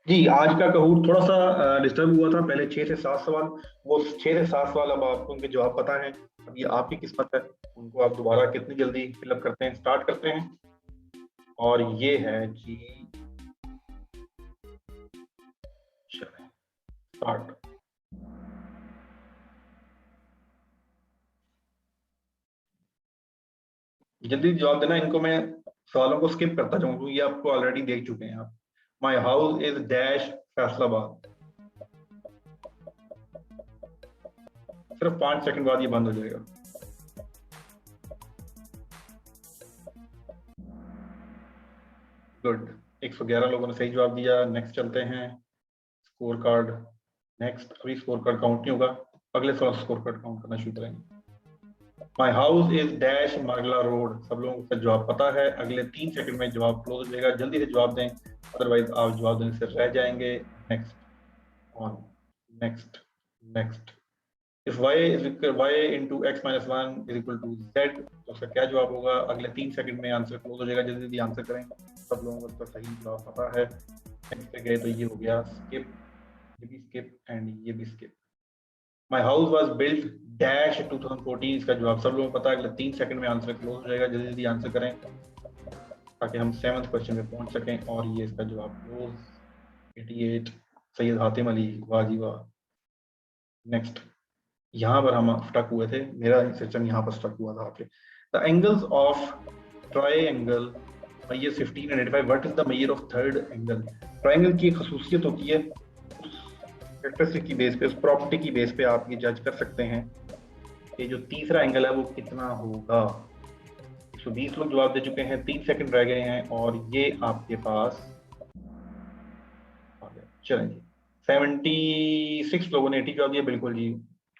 जी, आज का कहूट थोड़ा सा डिस्टर्ब हुआ था। पहले 6 से 7 सवाल, वो 6 से 7 सवाल अब आपको उनके जवाब पता है। अब ये आपकी किस्मत है, उनको आप दोबारा कितनी जल्दी फिलअप करते हैं। स्टार्ट करते हैं और ये है जी, चलें स्टार्ट। जल्दी जवाब देना, इनको मैं सवालों को स्किप करता जाऊंगा क्योंकि ये आपको ऑलरेडी देख चुके हैं आप। माई हाउस इज डैश फैसलाबाद। सिर्फ 5 सेकंड बाद ये बंद हो जाएगा। गुड, 111 लोगों ने सही जवाब दिया। नेक्स्ट चलते हैं, स्कोर कार्ड। नेक्स्ट, अभी स्कोर कार्ड काउंट नहीं होगा, अगले साल स्कोर कार्ड काउंट करना शुरू करेंगे। माई हाउस इज डैश मागला रोड। सब लोगों को जवाब पता है। अगले 3 सेकंड में जवाब क्लोज हो जाएगा, जल्दी से जवाब दें, अदरवाइज आप जवाब देने से रह जाएंगे। Next on, next, next. If y is equal y into x minus 1 is equal to z, तो उसका क्या जवाब होगा? अगले 3 सेकंड में आंसर क्लोज हो जाएगा, जल्दी जल्दी आंसर करें। सब लोगों को तो सही जवाब पता है। नेक्स्ट पे गए तो ये हो गया स्किप, ये भी स्किप एंड ये भी skip. My house was built dash 2014, इसका जवाब सब लोगों को पता है। अगले 3 सेकंड में आंसर क्लोज हो जाएगा, जल्दी जल्दी आंसर करें ताकि हम 7th क्वेश्चन पे पहुंच सकें। और ये इसका जवाब क्लोज, 88, सैयद हातिम अली, वाह जी वाह। नेक्स्ट, यहाँ पर हम स्टक हुए थे, मेरा सिस्टम यहाँ पर स्टक हुआ था आके। The angles of triangle measure 15 and 85, what is the measure of third angle? Triangle की एक खसूसियत होती है, उस कैरेक्टरिस्टिक की बेस पे, उस प्रॉपर्टी की बेस पे आप ये जज कर सकते हैं कि जो तीसरा एंगल है वो कितना होगा। 120 लोग जवाब दे चुके हैं, 3 सेकंड रह गए हैं और ये आपके पास आ गया। चलें जी, 76 लोगों ने 80 जवाब दिया। बिल्कुल जी,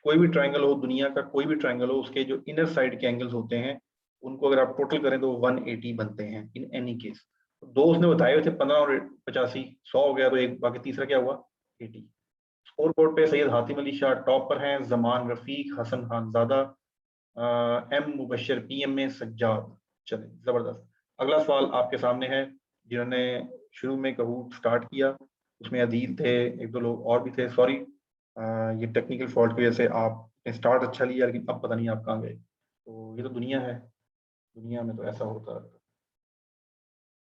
कोई भी ट्रायंगल हो, दुनिया का कोई भी ट्रायंगल हो, उसके जो इनर साइड के एंगल्स होते हैं उनको अगर आप टोटल करें तो 180 बनते हैं इन एनी केस। दो उसने बताए हुए थे, 15 और 85, 100 हो गया, तो एक बाकी तीसरा क्या हुआ? 80। स्कोर बोर्ड पे सैयद हातिम अली शाह टॉप पर हैं, जमान रफीक, हसन खानजादा, एम मुबशर, पीएम में सज्जाद। चले जबरदस्त। अगला सवाल आपके सामने है। जिन्होंने शुरू में कहूट स्टार्ट किया उसमें अदील थे, एक दो लोग और भी थे। सॉरी, ये टेक्निकल फॉल्ट की वजह से आपने स्टार्ट अच्छा लिया लेकिन अब पता नहीं आप कहाँ गए। तो ये तो दुनिया है, दुनिया में तो ऐसा होता है।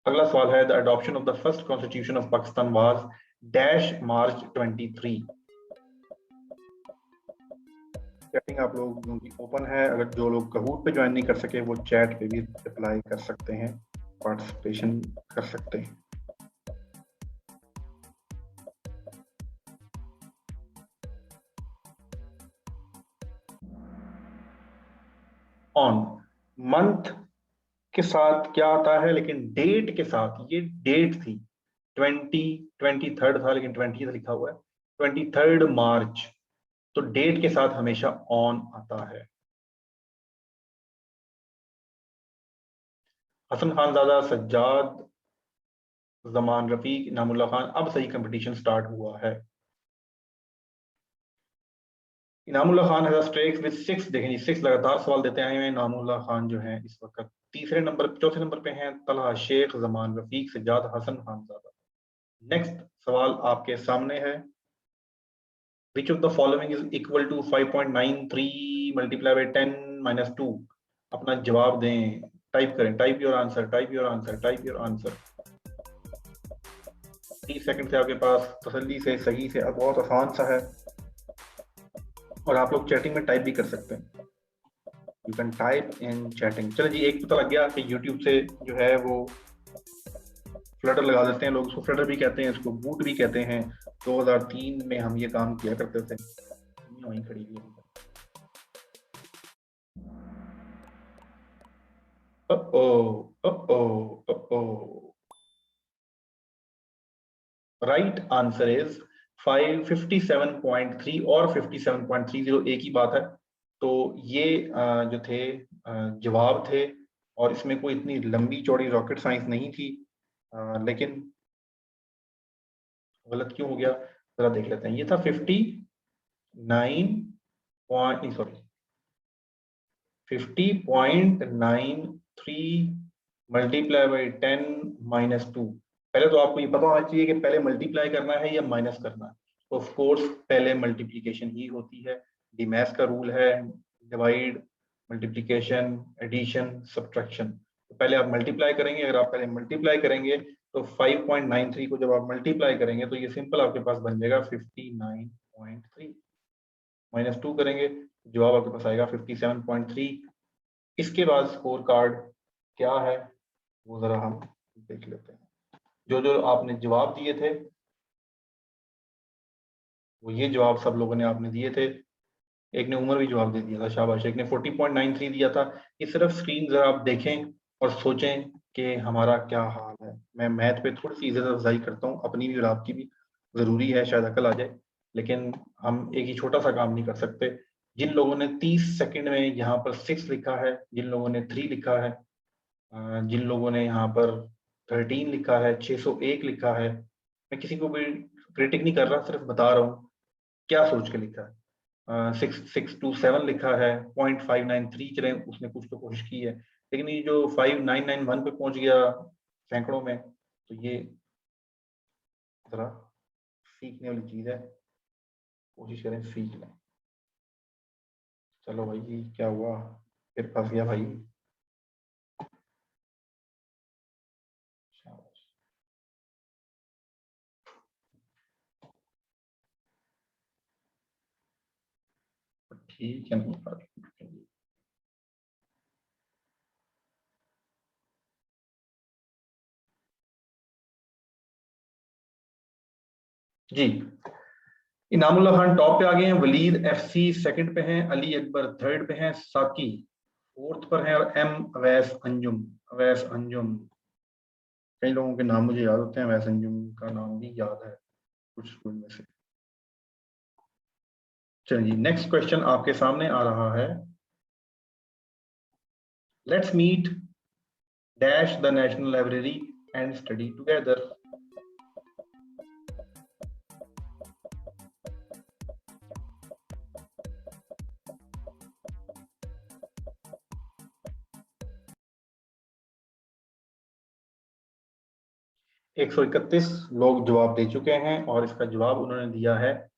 अगला सवाल है, the adoption of the first constitution of Pakistan was dash March 23। Chatting आप लोगों की ओपन है, अगर जो लोग कहूट पे ज्वाइन नहीं कर सके वो चैट पे भी रिप्लाई कर सकते हैं, पार्टिसिपेशन कर सकते हैं। ऑन, मंथ के साथ क्या आता है लेकिन डेट के साथ, ये डेट थी 23rd था लेकिन 20th लिखा हुआ है, 23rd मार्च। तो डेट के साथ हमेशा ऑन आता है। हसन खानजादा, सज्जाद, जमान रफीक, इनामुल्ला खान, अब सही कंपटीशन स्टार्ट हुआ है। Inamullah Khan has streaks with 6, देखें जी 6 लगातार सवाल देते आए हैं। इनामुल्ला खान जो है इस वक्त तीसरे नंबर, चौथे नंबर पे हैं। तलहा शेख, जमान रफीक, सज्जाद, हसन खानजादा। नेक्स्ट सवाल आपके सामने है, which of the following is equal to 5.93 multiplied by 10 minus 2? अपना जवाब दें, टाइप करें, type your answer, type your answer, type your answer. 30 second से आपके पास, तसल्ली से, सही से। अब बहुत आसान सा है और आप लोग चैटिंग में टाइप भी कर सकते हैं, you can type in chatting. चलो जी, एक पता लग गया कि यूट्यूब से जो है वो फ्लटर लगा देते हैं लोग, उसको फ्लटर भी कहते हैं, इसको बूट भी कहते हैं। 2003 में हम ये काम किया करते थे। वहीं खड़ी हुई है। राइट आंसर इज 557.3 और 57.30 एक ही बात है। तो ये जो थे जवाब थे, और इसमें कोई इतनी लंबी चौड़ी रॉकेट साइंस नहीं थी, लेकिन गलत क्यों हो गया जरा देख लेते हैं। ये था 59 point, sorry 50.93 multiply by 10 minus 2। पहले तो आपको ये पता होना चाहिए कि पहले मल्टीप्लाई करना है या माइनस करना है। तो ऑफ कोर्स पहले मल्टीप्लिकेशन ही होती है, डीमैथ्स का रूल है, डिवाइड, मल्टीप्लिकेशन, एडिशन, सब्ट्रैक्शन। तो पहले आप मल्टीप्लाई करेंगे, अगर आप पहले मल्टीप्लाई करेंगे तो 5.93 को जब आप मल्टीप्लाई करेंगे तो ये सिंपल आपके पास बन जाएगा 59.3। -2 करेंगे, जवाब आपके पास आएगा 57.3। इसके बाद स्कोर कार्ड क्या है वो जरा हम देख लेते हैं। जो जो आपने जवाब दिए थे वो ये जवाब सब लोगों ने आपने दिए थे। एक ने उम्र भी जवाब दे दिया था, शाबाश। एक ने 40.93 दिया था। इस तरफ स्क्रीन जरा आप देखें और सोचें कि हमारा क्या हाल है। मैं मैथ पे थोड़ी सी इज्जत अफजाई करता हूँ, अपनी भी और आपकी भी जरूरी है, शायद अकल आ जाए, लेकिन हम एक ही छोटा सा काम नहीं कर सकते। जिन लोगों ने 30 सेकंड में यहाँ पर 6 लिखा है, जिन लोगों ने 3 लिखा है, जिन लोगों ने यहाँ पर 13 लिखा है, 601 लिखा है, मैं किसी को भी क्रिटिक नहीं कर रहा, सिर्फ बता रहा हूँ क्या सोच के लिखा है। 6627 लिखा है, 0.593 चले, उसने कुछ तो कोशिश की है, लेकिन ये जो 5991 पे पहुंच गया सैकड़ों में, तो ये जरा सीखने वाली चीज है, कोशिश करें सीख लें। चलो भाई, ये क्या हुआ, फिर फंस गया भाई। ठीक है, नहीं जी। इनामुल्लाह खान टॉप पे आ गए हैं, वलीद एफसी सेकंड पे हैं, अली अकबर थर्ड पे हैं, साकी फोर्थ पर है, और एम अवैस अंजुम। अवैस अंजुम, कई लोगों के नाम मुझे याद होते हैं, अवैस अंजुम का नाम भी याद है कुछ स्कूल में से। चलिए, नेक्स्ट क्वेश्चन आपके सामने आ रहा है। Let's meet dash the national library and study together. एक सौ 31 लोग जवाब दे चुके हैं और इसका जवाब उन्होंने दिया है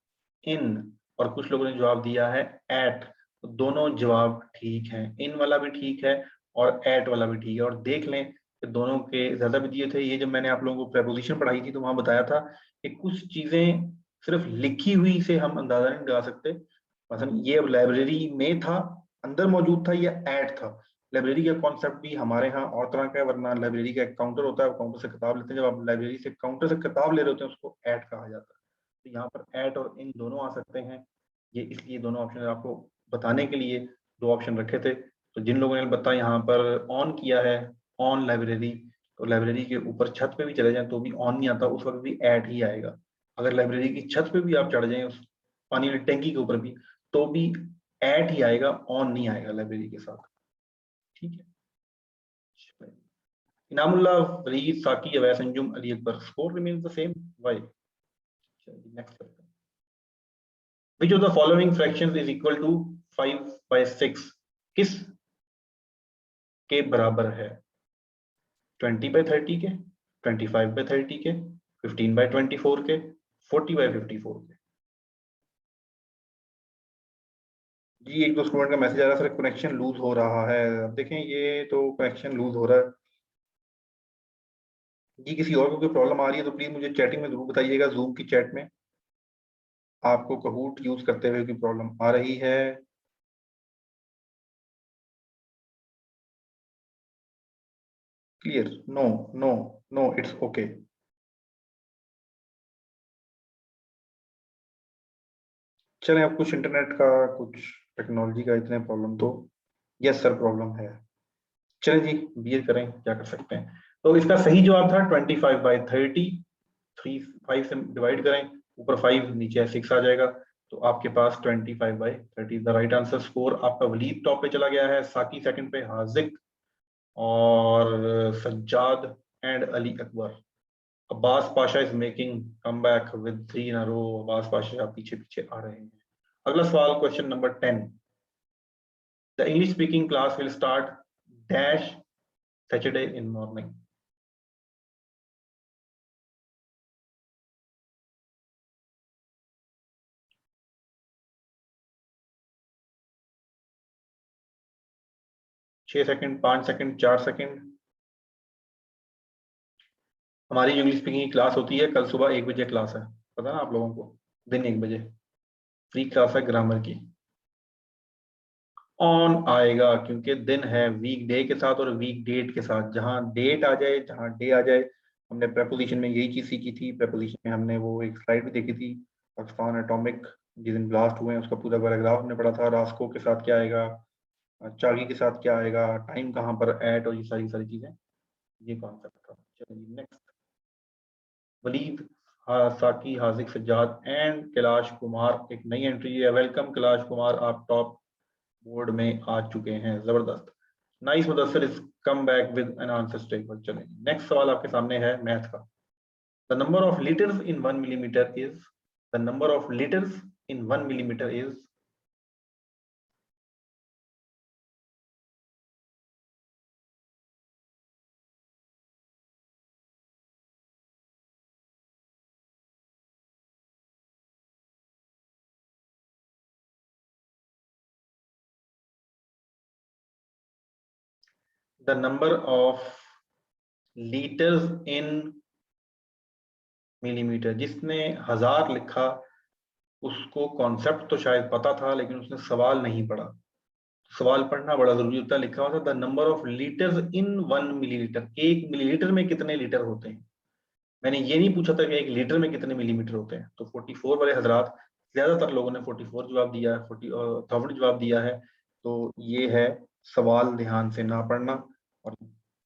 इन, और कुछ लोगों ने जवाब दिया है एट। तो दोनों जवाब ठीक हैं, इन वाला भी ठीक है और एट वाला भी ठीक है। और देख लें कि दोनों के ज्यादा भी दिए थे। ये जब मैंने आप लोगों को प्रेपोजिशन पढ़ाई थी तो वहां बताया था कि कुछ चीजें सिर्फ लिखी हुई से हम अंदाजा नहीं लगा सकते। मतलब ये अब लाइब्रेरी में था, अंदर मौजूद था, या एट था। लाइब्रेरी का कॉन्सेप्ट भी हमारे यहाँ और तरह का है, वरना लाइब्रेरी का एक काउंटर होता है, काउंटर से किताब लेते हैं। जब आप लाइब्रेरी से काउंटर से किताब ले रहे होते हैं उसको एट कहा जाता है। तो यहाँ पर एट और इन दोनों आ सकते हैं। ये इसलिए दोनों ऑप्शन आपको बताने के लिए दो ऑप्शन रखे थे। तो जिन लोगों ने बताया यहाँ पर ऑन किया है, ऑन लाइब्रेरी, तो लाइब्रेरी के ऊपर छत पे भी चले जाएं तो भी ऑन नहीं आता, उस वक्त भी एट ही आएगा। अगर लाइब्रेरी की छत पे भी आप चढ़ जाएं, उस पानी वाली टैंकी के ऊपर भी, तो भी एट ही आएगा, ऑन नहीं आएगा लाइब्रेरी के साथ। ठीक है। इनामुल्लाह, वरीद, साकी, Awais Anjum, Ali Akbar, score remains the same. Why? Next. Which of the following fractions is equal to 5/6? किस के बराबर है? 20/30 के, 25/30 के, 15/24 के, 40/54 के। जी, एक दो स्टूडेंट का मैसेज आ रहा है, सर कनेक्शन लूज हो रहा है। अब देखें, ये तो कनेक्शन लूज हो रहा है जी। किसी और को कोई प्रॉब्लम आ रही है तो प्लीज मुझे चैटिंग में जरूर बताइएगा, जूम की चैट में। आपको कहूट यूज करते हुए कोई प्रॉब्लम आ रही है? Clear? No, no, no, it's okay. चलें, अब कुछ इंटरनेट का, कुछ टेक्नोलॉजी का इतने प्रॉब्लम तो यस सर प्रॉब्लम है। चलें जी, बियर करें, क्या कर सकते हैं। तो इसका सही जवाब था 25/30। 5 से डिवाइड करें, ऊपर 5 नीचे 6 आ जाएगा, तो आपके पास 25/30 द राइट आंसर। स्कोर आपका वलीद टॉप पे चला गया है, साकी सेकंड पे, हाजिक और Sajjad and Ali Akbar. Abbas Pasha is making come back with 3 इन अ रो। अब्बास पाशा पीछे पीछे आ रहे हैं। अगला सवाल, question number 10। The English speaking class will start dash Saturday in morning. 6 second, 5 second, 4 second. हमारी जो इंग्लिश स्पीकिंग की क्लास होती है कल सुबह 1 बजे क्लास है, पता ना आप लोगों को, दिन 1 बजे फ्री क्लास है ग्रामर की। ऑन आएगा क्योंकि दिन है वीक डे के साथ और वीक डेट के साथ, जहां डेट आ जाए जहां डे आ जाए। हमने प्रेपोजिशन में यही चीज सीखी थी, प्रेपोजिशन में हमने वो एक स्लाइड भी देखी थी, पाकिस्तान एटॉमिक जिस दिन ब्लास्ट हुए हैं उसका पूरा पैराग्राफ हमने पढ़ा था। रास्को के साथ क्या आएगा, चागी के साथ क्या आएगा, टाइम कहाँ पर एट, और ये सारी सारी चीजें, ये कॉन्सेप्ट था। चलिए नेक्स्ट, वलीद, साकी, हाजिक, सज्जाद एंड कैलाश कुमार, एक नई एंट्री है। वेलकम कैलाश कुमार, आप टॉप बोर्ड में आ चुके हैं, जबरदस्त। Nice Mudassir is come back with an answer statement. चलें नेक्स्ट सवाल आपके सामने है मैथ का। The number of litres in 1 millimetre is, the number of litres in 1 millimetre is, the number of litres in millimetre. जिसने 1000 लिखा उसको कॉन्सेप्ट तो शायद पता था लेकिन उसने सवाल नहीं पढ़ा। सवाल पढ़ना बड़ा जरूरी होता है। लिखा हुआ था the number of litres in 1 millilitre, 1 millilitre में कितने लीटर होते हैं। मैंने ये नहीं पूछा था कि 1 लीटर में कितने मिलीमीटर होते हैं। तो 44 वाले हजरात, ज्यादातर लोगों ने 44 जवाब दिया है, 40,000 जवाब दिया है। तो ये है सवाल ध्यान से ना पढ़ना और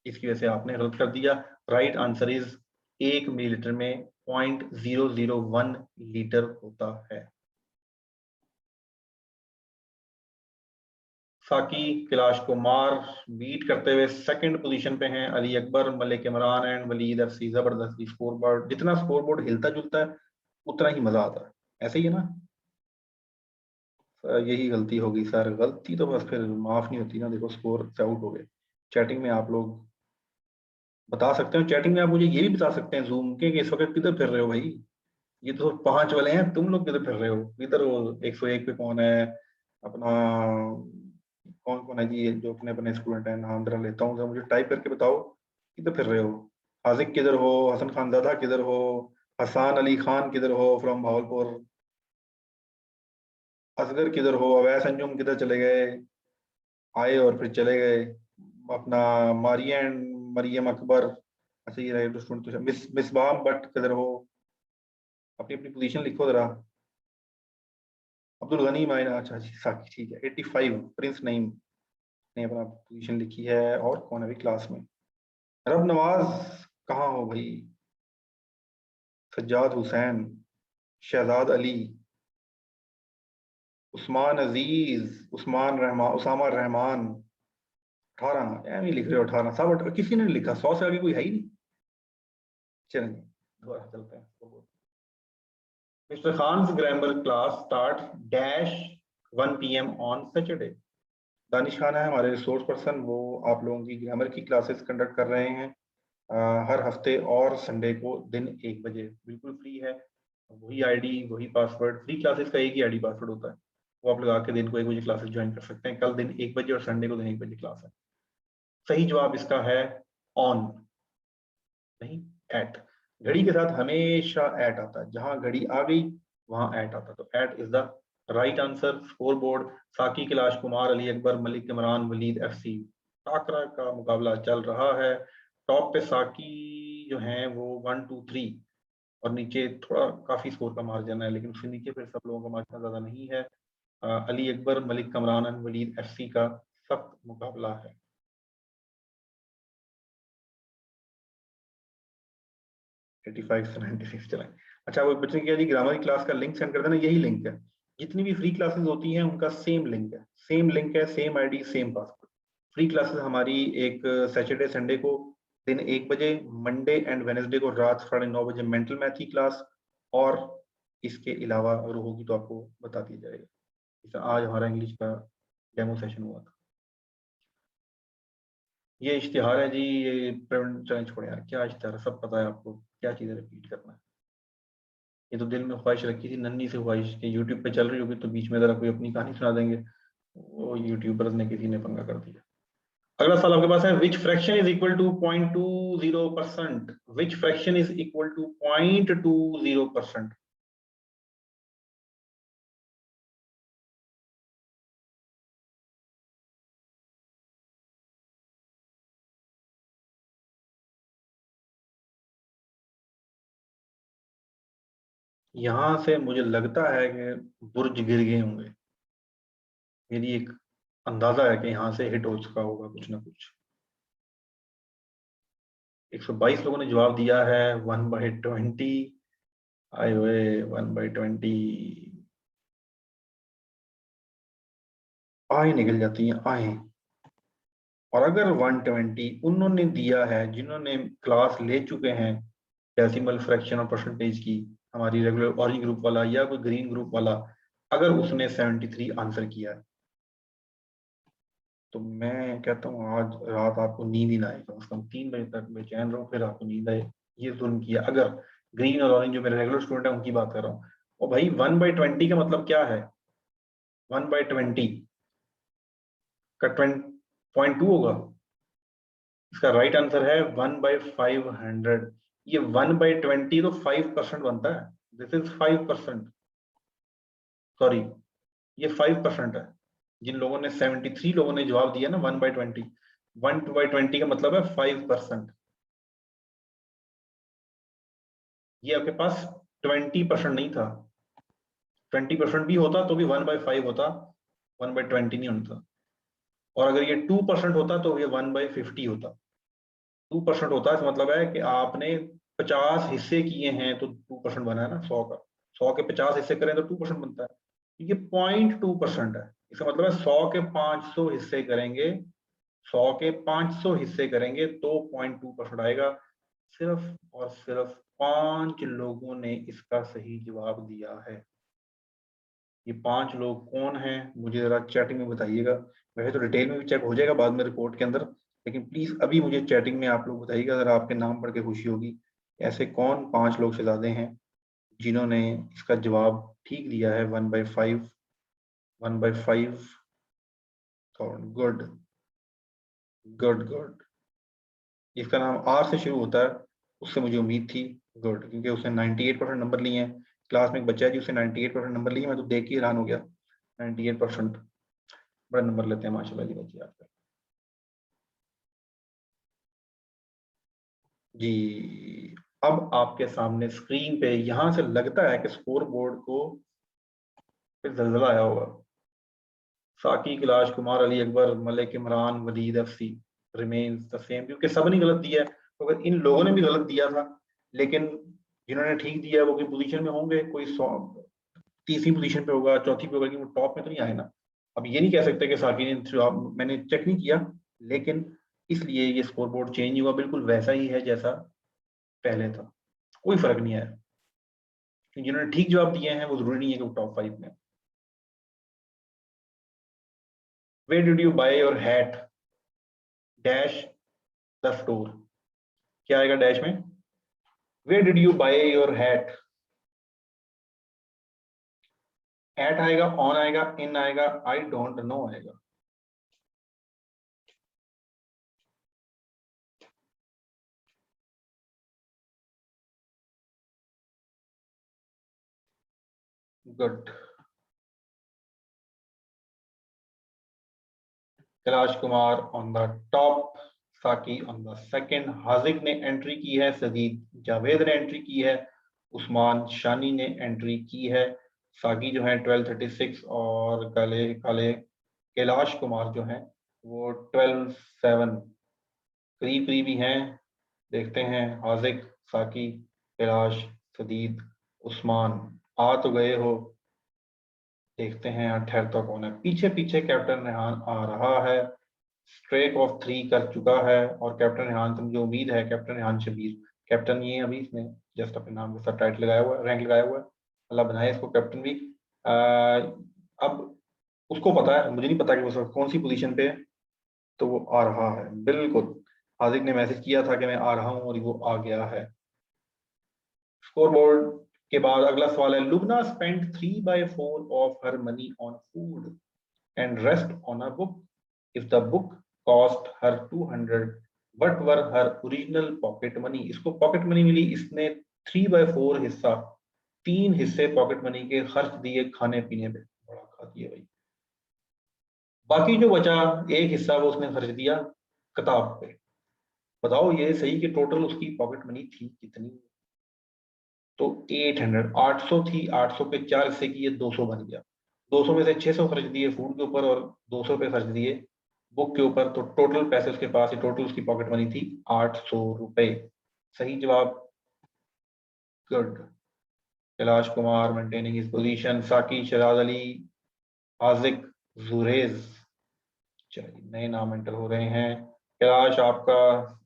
इसकी वजह से आपने गलत कर दिया। राइट आंसर इज 1 मिलीलीटर में 0.001 लीटर होता है। साकी, कैलाश कुमार बीट करते हुए सेकंड पोजीशन पे हैं। अली अकबर, मलिक इमरान एंड वलीद अफसी। जबरदस्ती स्कोर बोर्ड, जितना स्कोर बोर्ड हिलता जुलता है उतना ही मजा आता है, ऐसे ही है ना। यही गलती होगी सर, गलती तो बस फिर माफ नहीं होती ना। देखो स्कोर से आउट हो गए। चैटिंग में आप लोग बता सकते हो, चैटिंग में आप मुझे ये भी बता सकते हैं जूम के कि इस वक्त किधर फिर रहे हो भाई। ये तो 5 वाले हैं, तुम लोग किधर फिर रहे हो, इधर वो 101 पे कौन है अपना, कौन कौन है जी ये जो अपने अपने स्टूडेंट है, नाम जरा लेता हूँ, मुझे टाइप करके बताओ किधर फिर रहे हो। हाजिक किधर हो, हसन खान दादा किधर हो, हसान अली खान किधर हो फ्रॉम भावलपुर, असगर किधर हो, अवैस अंजुम किधर चले गए, आए और फिर चले गए। अपना मारियन, मरियम अकबर, अच्छा ये रहे स्टूडेंट। तो मिसबाह बट किधर हो, अपनी अपनी पोजीशन लिखो जरा। अब्दुल गनी मायना, अच्छा जी साकी ठीक है। 85 प्रिंस नईम ने अपना पोजीशन लिखी है। और कौन है अभी क्लास में, रब नवाज कहाँ हो भाई, सज्जाद हुसैन, शहजाद अली, उस्मान अजीज, उस्मान रहमान, उसामा रहमान। 18 एम ही लिख रहे हो, 18 सब किसी ने नहीं लिखा, 100 से आगे कोई है ही नहीं। चलें दोबारा चलते हैं। Mister Khan grammar class start dash 1 PM on Saturday. Danish Khan है हमारे रिसोर्स पर्सन, वो आप लोगों की ग्रामर की क्लासेस कंडक्ट कर रहे हैं हर हफ्ते और संडे को दिन 1 बजे, बिल्कुल फ्री है। वही आईडी वही पासवर्ड, फ्री क्लासेस का एक ही आईडी पासवर्ड होता है, वो आप लगा के दिन को 1 बजे क्लासेस ज्वाइन कर सकते हैं। कल दिन 1 बजे और संडे को दिन 1 बजे क्लास है। सही जवाब इसका है ऑन, नहीं एट। घड़ी के साथ हमेशा एट आता है, जहां घड़ी आ गई वहां एट आता है, तो eight is the right answer. Scoreboard, Saqi, Kailash Kumar, Ali Akbar, Malik Imran, Waleed FC। टाकरा का मुकाबला चल रहा है। टॉप पे साकी जो हैं वो 1 2 3, और नीचे थोड़ा काफी स्कोर का मार्जिन है, लेकिन उसके नीचे फिर सब लोगों का मार्जिन ज्यादा नहीं है। अली अकबर, मलिक इमरान एंड वलीद FC का सख्त मुकाबला है। 85 से 96 चलाएं। अच्छा वो बच्चों की जी ग्रामर की क्लास का लिंक सेंड कर देना, यही लिंक है। जितनी भी फ्री क्लासेस होती हैं उनका सेम लिंक है, सेम लिंक है, same ID, same password. Free classes हमारी एक सैटरडे संडे को दिन 1 बजे, मंडे एंड वेनेसडे को रात 9:30 बजे मेंटल मैथ की क्लास, और इसके अलावा अगर होगी तो आपको बता दिया जाएगा। जैसे आज हमारा इंग्लिश का डेमो सेशन हुआ था। ये इश्तिहार है जी, ये प्रिंट चलें छोड़े यार, क्या इश्तिहार है, सब पता है आपको, क्या चीजें रिपीट करना है। ये तो दिल में ख्वाहिश रखी थी नन्ही से ख्वाहिश कि यूट्यूब पे चल रही होगी तो बीच में जरा कोई अपनी कहानी सुना देंगे, वो यूट्यूबर्स ने किसी ने पंगा कर दिया। अगला सवाल आपके पास है which fraction is equal to 0.20%, which fraction is equal to 0.20%। यहां से मुझे लगता है कि बुर्ज गिर गए होंगे, मेरी एक अंदाजा है कि यहाँ से हिट हो चुका होगा कुछ ना कुछ। 122 लोगों ने जवाब दिया है 1/20। आए हुए 1/20 आए निकल जाती हैं आए। और अगर 120 उन्होंने दिया है जिन्होंने क्लास ले चुके हैं डेसिमल फ्रैक्शन और परसेंटेज की, हमारी रेगुलर ऑरेंज ग्रुप वाला या कोई ग्रीन ग्रुप वाला, अगर उसने 73 आंसर किया है तो मैं कहता हूँ आज रात आपको नींद ही ना आए, कम से कम 3 बजे तक बेचैन रहो फिर आपको नींद आए। ये जुल्म किया। अगर ग्रीन और ऑरेंज जो मेरे रेगुलर स्टूडेंट है उनकी बात कर रहा हूँ। और भाई 1/20 का मतलब क्या है? 1/20 का 20.2 होगा। इसका राइट आंसर है 1/500। ये 1/20 तो 5% बनता है। This is 5%। सॉरी, ये 5% है। जिन लोगों ने 73 लोगों ने जवाब दिया ना 1/20, 1/20 का मतलब है 5%। ये आपके पास 20% नहीं था। 20% भी होता तो भी 1/5 होता, 1/20 नहीं होता। और अगर ये 2% होता तो ये 1/50 होता। 2% होता है, इसका मतलब है कि आपने 50 हिस्से किए हैं तो 2% बना है ना 100 का। 100 के 50 हिस्से करें तो 2% बनता है। ये 0.2% है। इसका मतलब है 100 के 500 हिस्से करेंगे, 100 के 500 हिस्से करेंगे तो 0.2% आएगा। सिर्फ और सिर्फ 5 लोगों ने इसका सही जवाब दिया है। ये 5 लोग कौन हैं मुझे जरा चैटिंग में बताइएगा। वैसे तो डिटेल में भी चेक हो जाएगा बाद में रिपोर्ट के अंदर, लेकिन प्लीज अभी मुझे चैटिंग में आप लोग बताइएगा, अगर आपके नाम पढ़ के खुशी होगी। ऐसे कौन 5 लोग शहजादे हैं जिन्होंने इसका जवाब ठीक दिया है 1/5। 1/5। Good good good. इसका नाम आर से शुरू होता है, उससे मुझे उम्मीद थी। गुड, क्योंकि उसने 98% नंबर लिए हैं। क्लास में एक बच्चा है जी, उसने 98% नंबर लिए, मैं तो देख के हैरान हो गया। 98% बड़ा नंबर लेते हैं माशाल्लाह जी बच्चे आजकल। जी, अब आपके सामने स्क्रीन पे यहां से लगता है कि स्कोर बोर्ड को फिर जल्जला आया होगा। Saqi, Kailash Kumar, Ali Akbar, Malik Imran, Waleed Afsi remains the same, क्योंकि सब ने गलत दिया है। तो अगर इन लोगों ने भी गलत दिया था, लेकिन जिन्होंने ठीक दिया है वो कोई पोजीशन में होंगे, कोई 30वीं पोजीशन पे होगा, चौथी पे होगा, लेकिन वो टॉप में तो नहीं आए ना। अब ये नहीं कह सकते कि साकी ने, मैंने चेक नहीं किया, लेकिन इसलिए ये स्कोर बोर्ड चेंज हुआ, बिल्कुल वैसा ही है जैसा पहले था, कोई फर्क नहीं आया। जिन्होंने ठीक जवाब दिए हैं वो जरूरी नहीं है कि वो टॉप 5 में। Where did you buy your hat dash the store? क्या आएगा डैश में? Where did you buy your hat? At आएगा, ऑन आएगा, इन आएगा, आई डोंट नो आएगा। Good. Kailash Kumar on the top, Saqi on the second, Haziq ने एंट्री की है, सदीद जावेद ने एंट्री की है, उस्मान शानी ने एंट्री की है, साकी जो है 1236, और काले काले कैलाश कुमार जो है वो 12-7, करीब करीब ही हैं। देखते हैं हाजिक, साकी, कैलाश, सदीद, उस्मान आ तो गए हो। देखते हैं यहाँ ठहरता कौन है। पीछे पीछे कैप्टन रेहान आ रहा है, स्ट्रेक ऑफ 3 कर चुका है, और कैप्टन रेहान से मुझे उम्मीद है, कैप्टन रेहान शबीर कैप्टन ये अभी इसने जस्ट अपने नाम के साथ टाइटल लगाया हुआ है, रैंक लगाया हुआ है। अल्लाह बनाए इसको कैप्टन भी। अब उसको पता है, मुझे नहीं पता कि वो कौन सी पोजीशन पे है, तो वो आ रहा है बिल्कुल। हाजिक ने मैसेज किया था कि मैं आ रहा हूँ और वो आ गया है। स्कोर बोर्ड के बाद अगला सवाल है, Lubna spend 3/4 of her money on food and rest on a book, if the book cost her 200 what were her original pocket money. इसको पॉकेट मनी मिली, इसने 3/4 हिस्सा, 3 हिस्से पॉकेट मनी के खर्च दिए खाने पीने पे, बड़ा खाती है भाई। बाकी जो बचा एक हिस्सा वो उसने खर्च दिया किताब पे। बताओ ये सही कि टोटल उसकी पॉकेट मनी थी कितनी? तो 800, 800 थी, 800 के 4 हिस्से की, ये 200 बन गया। 200 में से 600 खर्च दिए फूड के ऊपर और 200 पे खर्च दिए बुक के ऊपर, तो टोटल पैसे उसके पास, टोटल उसकी पॉकेट मनी थी 800 रुपए। सही जवाब, good. Kailash Kumar maintaining his position, साकी, शहजाद अली, आजिक, जुरेज। चलिए नए नाम एंटर हो रहे हैं। कैलाश आपका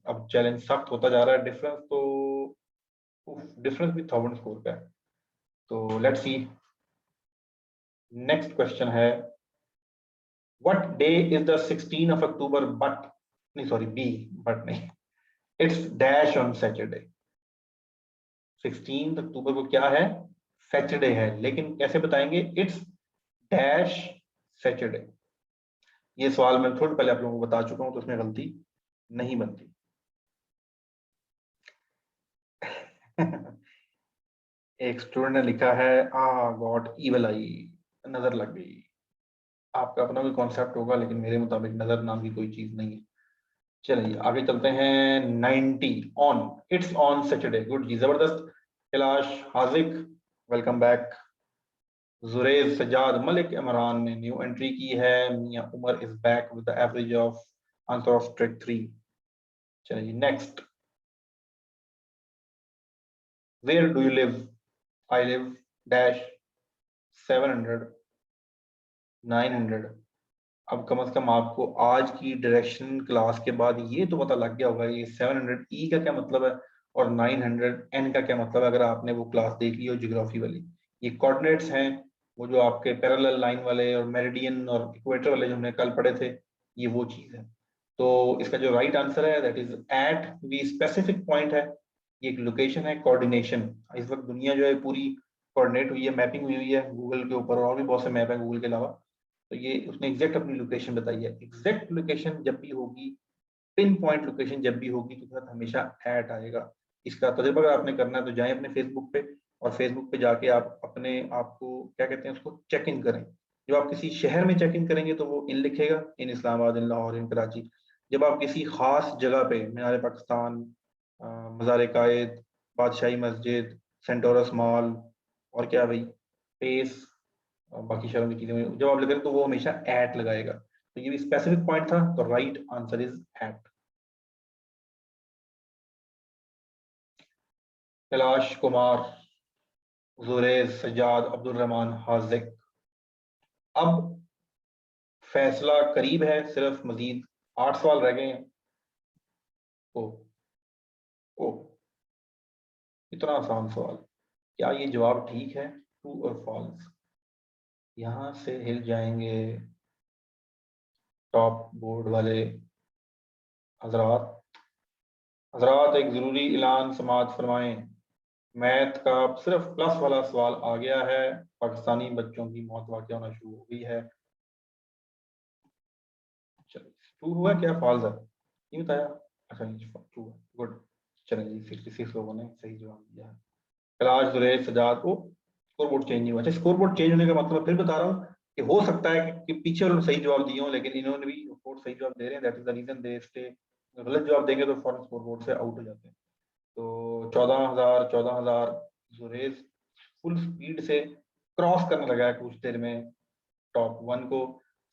अब चैलेंज सख्त होता जा रहा है, डिफरेंस तो डिफरेंस भी 1000 स्कोर का है। तो लेट्स सी। नेक्स्ट क्वेश्चन है, what day is the 16 of October but, नहीं सॉरी बी, बट नहीं, इट्स डैश ऑन सैटरडे। 16 अक्टूबर को क्या है? सैटरडे है, लेकिन कैसे बताएंगे? It's dash Saturday. ये सवाल मैं थोड़ा पहले आप लोगों को बता चुका हूं, तो उसमें गलती नहीं बनती। एक स्टूडेंट ने लिखा है, आ गॉट ईवल आई, नजर लग गई। आपका अपना भी कॉन्सेप्ट होगा, लेकिन मेरे मुताबिक नजर नाम की कोई चीज नहीं है। चलिए आगे चलते हैं। 90 on, it's on Saturday, good जी, जबरदस्त। Kailash, Haziq, welcome back. जुरेज, सजाद, मलिक इमरान ने न्यू एंट्री की है। Mian Umar is back with the average of answer of trick 3। चलिए next, where do you live? I live dash 700, 900। अब कम से कम आपको आज की डायरेक्शन क्लास के बाद ये तो पता लग गया होगा ये 700 ई का क्या मतलब है और 900 एन का क्या मतलब है, अगर आपने वो क्लास देख ली हो ज्योग्राफी वाली। ये कोऑर्डिनेट्स हैं, वो जो आपके पैरेलल लाइन वाले और मेरिडियन और इक्वेटर वाले जो हमने कल पढ़े थे, ये वो चीज है। तो इसका जो राइट आंसर है दैट इज एट वी स्पेसिफिक पॉइंट है। ये एक लोकेशन है, कोऑर्डिनेशन। इस वक्त दुनिया जो है पूरी कोऑर्डिनेट हुई है, मैपिंग हुई है गूगल के ऊपर, और भी बहुत से मैप है गूगल के अलावा। तो ये उसने एग्जैक्ट अपनी लोकेशन बताई है। एग्जैक्ट लोकेशन जब भी होगी, पिन पॉइंट लोकेशन जब भी होगी, तो साथ हमेशा ऐट आएगा। इसका तजुर्बा अगर आपने करना है तो जाएं अपने फेसबुक पे, और फेसबुक पे जाके आप अपने आप को क्या कहते हैं उसको चेक इन करें। जब आप किसी शहर में चेक इन करेंगे तो वो इन लिखेगा, इन इस्लामाबाद, इन लाहौर, इन कराची। जब आप किसी खास जगह पे, मीनार पाकिस्तान, मज़ार कायद, बादशाही मस्जिद, सेंटोरस मॉल, और क्या भाई, पेस, और बाकी शहरों की चीजें जब आप लिखेंगे तो वो हमेशा एट लगाएगा। तो ये भी स्पेसिफिक पॉइंट था, तो right answer is eight. Kailash Kumar, Zuraiz, Sajjad, Abdul Rahman, Haziq. अब फैसला करीब है, सिर्फ मजीद 8 सवाल रह गए हैं। ओ, ओ, इतना आसान सवाल, क्या ये जवाब ठीक है? ट्रू और फॉल्स? यहां से हिल जाएंगे टॉप बोर्ड वाले हजरात। हजरात एक जरूरी ऐलान समाअत फरमाएं, मैथ का सिर्फ प्लस वाला सवाल आ गया है। पाकिस्तानी बच्चों की मौत वाक़या होना शुरू हो गई है। चलिए, ट्रू हुआ क्या फॉल्स है ये बताया? अच्छा ट्रू है, गुड। चलिए 66 लोगों ने सही जवाब दिया है। कैलाश, जुरैज, सजाद को स्कोर बोर्ड चेंज नहीं हुआ। अच्छा, स्कोर बोर्ड चेंज होने का मतलब फिर बता रहा हूँ कि हो सकता है कि पीछे उन्होंने सही जवाब दिए हों, लेकिन इन्होंने भी रिपोर्ट सही जवाब दे रहे हैं, that is the reason they stay. गलत जवाब देंगे तो फॉरन स्कोर बोर्ड से आउट हो जाते हैं। तो 14,000 जुरेज फुल स्पीड से क्रॉस करने लगा है कुछ देर में टॉप 1 को।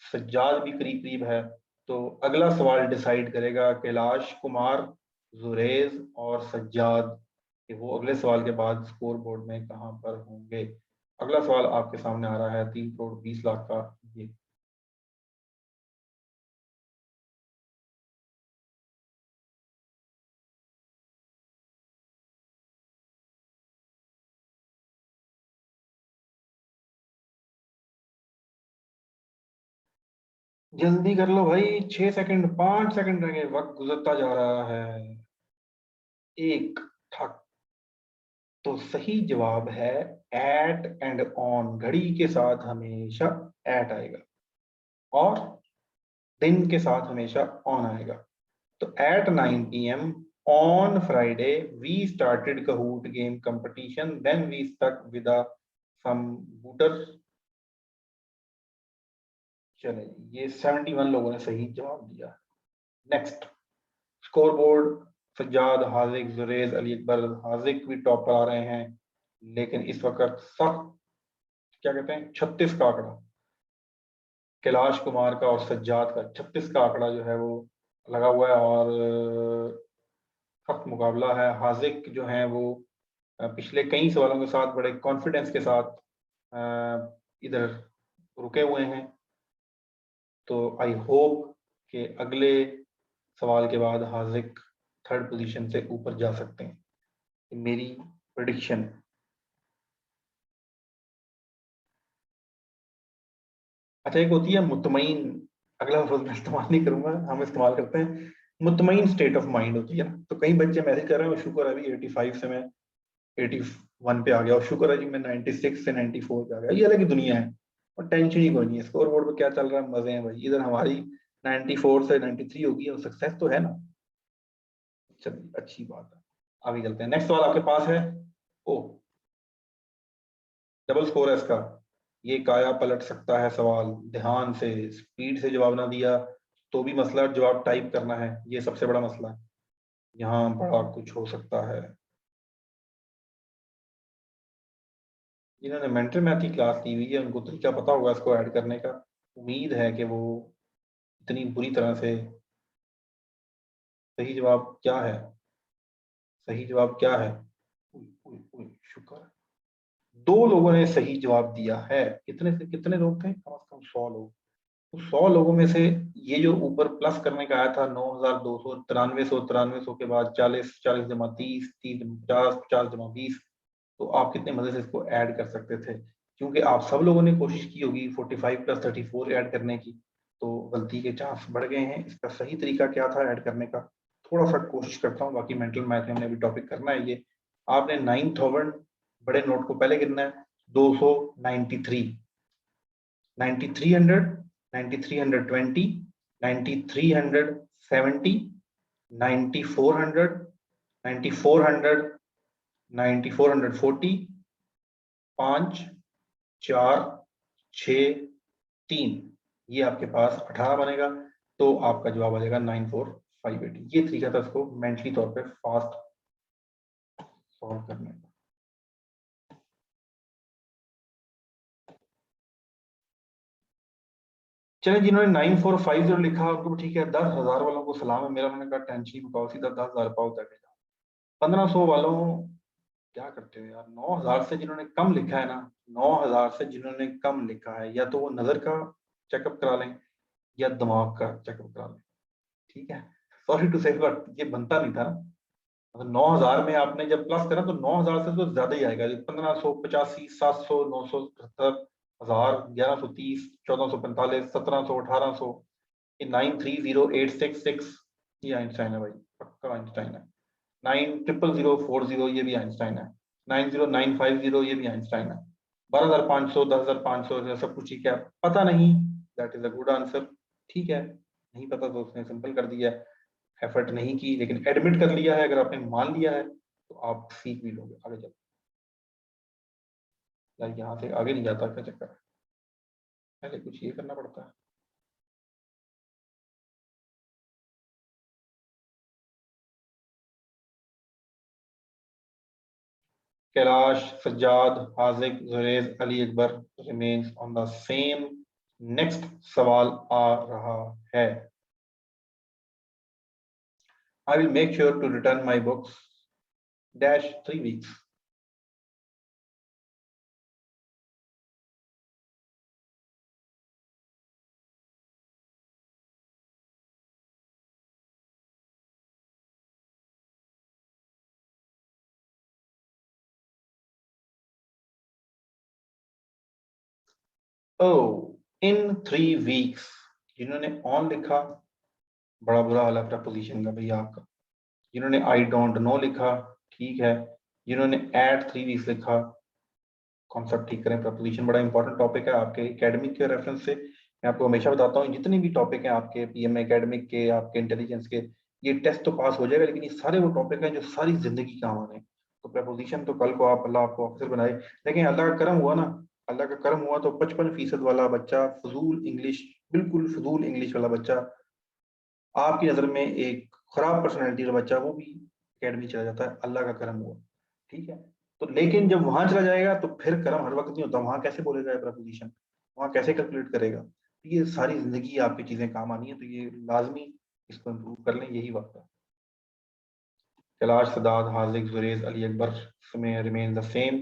सज्जाद भी करीब करीब है। तो अगला सवाल डिसाइड करेगा कैलाश कुमार, जुरेज और सज्जाद कि वो अगले सवाल के बाद स्कोर बोर्ड में कहां पर होंगे। अगला सवाल आपके सामने आ रहा है 3 करोड़ 20 लाख का। ये जल्दी कर लो भाई, 6 सेकंड, 5 सेकंड रह गए, वक्त गुजरता जा रहा है। एक, ठक। तो सही जवाब है एट एंड ऑन, घड़ी के साथ हमेशा एट आएगा। और दिन के साथ हमेशा ऑन आएगा। तो at 9 PM on Friday we started Kahoot game competition, then we stuck with some booters। चले, ये 71 लोगों ने सही जवाब दिया। Next score board, Sajjad, Haziq, Zuraiz, Ali Akbar. Haziq भी टॉप पर आ रहे हैं, लेकिन इस वक्त सब क्या कहते हैं 36 का आंकड़ा कैलाश कुमार का और सज्जाद का 36 का आंकड़ा जो है वो लगा हुआ है और सख्त मुकाबला है। हाजिक जो है वो पिछले कई सवालों के साथ बड़े कॉन्फिडेंस के साथ इधर रुके हुए हैं। तो आई होप कि अगले सवाल के बाद हाजिक थर्ड पोजीशन से ऊपर जा सकते हैं, मेरी प्रेडिक्शन। अच्छा, एक होती है मुतमईन, अगला लफ्ज़ मैं इस्तेमाल नहीं करूंगा, हम इस्तेमाल करते हैं मुतमईन स्टेट ऑफ माइंड होती है ना। तो कई बच्चे मैसेज कर रहे हैं, शुक्र है अभी 85 से मैं 81 पे आ गया, और शुक्र है जी मैं 96 से 94 पे आ गया। ये अलग ही दुनिया है और टेंशन ही कोई नहीं है। स्कोर बोर्ड पे क्या चल रहा है, मजे हैं भाई। इधर हमारी 94 से 93 होगी और सक्सेस तो है ना। चलिए, अच्छी बात है, आगे चलते हैं। नेक्स्ट सवाल आपके पास है। ओ, डबल स्कोर है इसका, ये काया पलट सकता है सवाल। ध्यान से, स्पीड से जवाब ना दिया तो भी मसला, जवाब टाइप करना है, ये सबसे बड़ा मसला है। यहाँ बड़ा कुछ हो सकता है। जिन्होंने मेंटल मैथ की क्लास ली हुई है उनको तरीका पता होगा इसको ऐड करने का। उम्मीद है कि वो इतनी बुरी तरह से, सही जवाब क्या है, सही जवाब क्या है? उई, उई, उई, शुक्र है। 2 लोगों ने सही जवाब दिया है। कितने से कितने लोग थे? कम से कम 100 लोग। तो 100 लोगों में से ये जो ऊपर प्लस करने का आया था 9200, 9300 के बाद 40, 40 जमा 30, 30 50, 50 जमा 20, तो आप कितने मजे से इसको ऐड कर सकते थे। क्योंकि आप सब लोगों ने कोशिश की होगी 45 + 34 ऐड करने की, तो गलती के चांस बढ़ गए हैं। इसका सही तरीका क्या था ऐड करने का, थोड़ा सा कोशिश करता हूँ। बाकी मेंटल मैथ में हमने अभी टॉपिक करना है ये। आपने 9000 बड़े नोट को पहले गिनना है, 293, 9300, 9320, 9370, 9400, 9400, 9440, 5, 4, 6, 3, ये आपके पास 18 बनेगा। तो आपका जवाब आ जाएगा 9458। ये तरीका था इसको मेंटली तौर पे फास्ट सॉल्व करने का। चलिए, जिन्होंने 9450 लिखा उनको भी ठीक है। 10,000 वालों को सलाम है मेरा, उन्होंने कहा टेंशन पाओ, सीधा 10,000 पाओ तक। 1500 वालों क्या करते हो यार, 9,000 से जिन्होंने कम लिखा है ना, 9,000 से जिन्होंने कम लिखा है, या तो वो नजर का चेकअप करा लें या दिमाग का चेकअप करा लें। ठीक है, सॉरी टू से, बट ये बनता नहीं था ना। मतलब 9,000 में आपने जब प्लस करा तो 9,000 से तो ज्यादा ही आएगा। 1585, 700, 977, 1000, 1130, 1445, 1700, 1800, ये 930866, ये आइंस्टाइन है भाई, पक्का आइंस्टाइन है। 900040, ये भी आइंस्टाइन है। 90950, ये भी आइंस्टाइन है। 12,500, 10,500, सब कुछ ठीक है। पता नहीं, that is a good answer. ठीक है, नहीं पता तो उसने सिंपल कर दिया, एफर्ट नहीं की, लेकिन एडमिट कर लिया है। अगर आपने मान लिया है तो आप सीख भी लोगे आगे चल। लाइक यहाँ से आगे नहीं जाता, क्या चक्कर है, पहले कुछ ये करना पड़ता है। Kailash, Sajjad, Haziq, Zuraiz, Ali Akbar remains on the same. Next सवाल आ रहा है। I will make sure to return my books dash 3 weeks. Oh, in 3 weeks. जिन्होंने ऑन लिखा, बड़ा बुरा हाल है प्रपोजिशन का भैया आपका। जिन्होंने आई डोंट नो लिखा, ठीक है। जिन्होंने एट 3 वीक्स लिखा, कॉन्सेप्ट ठीक करें। प्रपोजिशन बड़ा इंपॉर्टेंट टॉपिक है आपके एकेडमिक के रेफरेंस से। मैं आपको हमेशा बताता हूँ जितने भी टॉपिक हैं आपके पीएम एकेडमिक के, आपके इंटेलिजेंस के, ये टेस्ट तो पास हो जाएगा, लेकिन ये सारे वो टॉपिक हैं जो सारी जिंदगी काम आने। तो प्रपोजिशन तो कल को आप, अल्लाह आपको ऑफिसर बनाए, लेकिन अल्लाह का करम हुआ ना, अल्लाह का करम हुआ तो 55% वाला बच्चा, फजूल इंग्लिश, बिल्कुल फजूल इंग्लिश वाला बच्चा, आपकी नजर में एक खराब पर्सनैलिटी वाला बच्चा, वो भी एकेडमी चला जाता है, अल्लाह का करम हुआ। ठीक है, तो लेकिन जब वहां चला जाएगा तो फिर करम हर वक्त नहीं होता, वहां कैसे बोलेगा प्रपोजिशन, वहां कैसे कैलकुलेट करेगा। तो ये सारी जिंदगी आपकी चीजें काम आनी है, तो ये लाजमी इसको इम्प्रूव कर लें, यही वक्त है। कैलाश, सदाद, हाजिक, जुरेज, अली अकबर में रिमेन द सेम।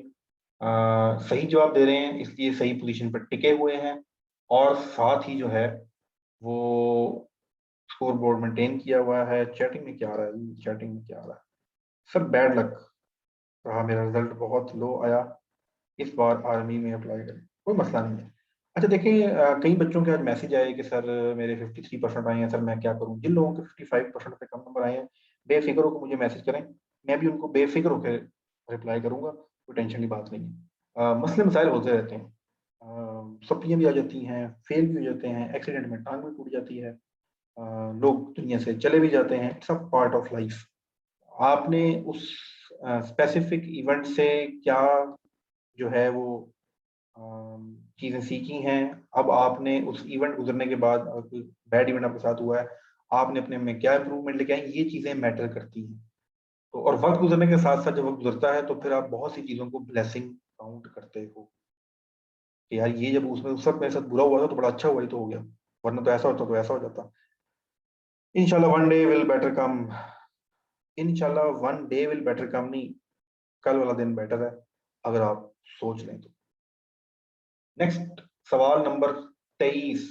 सही जवाब दे रहे हैं, इसलिए सही पोजीशन पर टिके हुए हैं, और साथ ही जो है वो स्कोर बोर्ड मेंटेन किया हुआ है। चैटिंग में क्या आ रहा है, चैटिंग में क्या आ रहा है सर, बैड लक रहा, मेरा रिजल्ट बहुत लो आया, इस बार आर्मी में अप्लाई करें, कोई मसला नहीं है। अच्छा देखिए, कई बच्चों के आज मैसेज आए कि सर मेरे 53% आए हैं, सर मैं क्या करूं। जिन लोगों के 55% से कम नंबर आए हैं, बेफिक्र होकर मुझे मैसेज करें, मैं भी उनको बेफिक्र होकर रिप्लाई करूंगा, कोई टेंशन की बात नहीं है। मसले मसाइल होते रहते हैं, सप्लियां भी आ जाती हैं, फेल भी हो जाते हैं, एक्सीडेंट में टांग भी टूट जाती है, लोग दुनिया से चले भी जाते हैं, it's a part of life. आपने उस स्पेसिफिक इवेंट से क्या जो है वो चीजें सीखी हैं, अब आपने उस इवेंट गुजरने के बाद, अगर कोई बैड इवेंट आपके साथ हुआ है, आपने अपने में क्या इंप्रूवमेंट लेके आए, ये चीजें मैटर करती हैं। तो और वक्त गुजरने के साथ साथ जब वक्त गुजरता है तो फिर आप बहुत सी चीजों को ब्लेसिंग काउंट करते हो कि यार ये जब उसमें उस वक्त मेरे साथ बुरा हुआ था तो बड़ा अच्छा हुआ, ही तो हो गया, वरना तो ऐसा होता तो ऐसा हो जाता। इंशाल्लाह one day will better come, इंशाल्लाह one day will better come, नहीं, कल वाला दिन बेटर है अगर आप सोच लें तो। नेक्स्ट सवाल नंबर 23,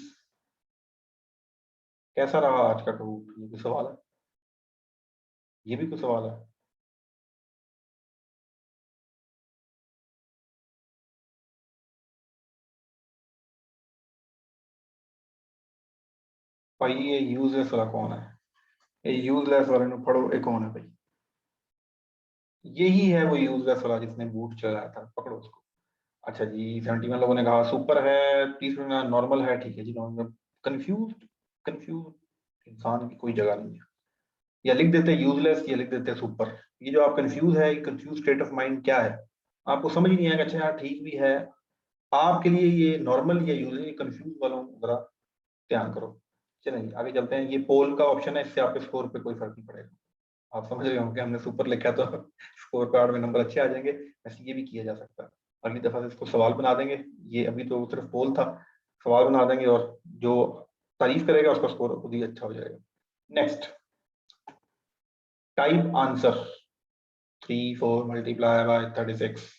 कैसा रहा आज का टूर, ये भी सवाल है, ये भी कुछ सवाल है। भाई ये यूजलेस वाला कौन है, ये यूजलेस वाले ने पढ़ो, ये कौन है भाई, यही है वो यूजलेस वाला जिसने बूट चलाया था, पकड़ो उसको। अच्छा जी, 71 लोगों ने कहा सुपर है, 30 लोगों ने कहा नॉर्मल है, ठीक है जी नॉर्मल। कंफ्यूज, कंफ्यूज इंसान की कोई जगह नहीं है, या लिख देते यूजलेस या लिख देते सुपर। ये जो आप कंफ्यूज है, कंफ्यूज स्टेट ऑफ माइंड क्या है, आपको समझ नहीं आएगा, अच्छा यार ठीक भी है, आपके लिए ये नॉर्मल या यूजली, कंफ्यूज वालों जरा ध्यान करो। चलेंगे आगे चलते हैं, ये पोल का ऑप्शन है, इससे आपके स्कोर पे कोई फर्क नहीं पड़ेगा। आप समझ रहे होंगे हमने सुपर लिखा तो स्कोर कार्ड में नंबर अच्छे आ जाएंगे, वैसे ये भी किया जा सकता है। अगली दफा से इसको सवाल बना देंगे, ये अभी तो सिर्फ पोल था, सवाल बना देंगे, और जो तारीफ करेगा उसका स्कोर खुद ही अच्छा हो जाएगा। Next, type answer, 3 4 multiply by 36।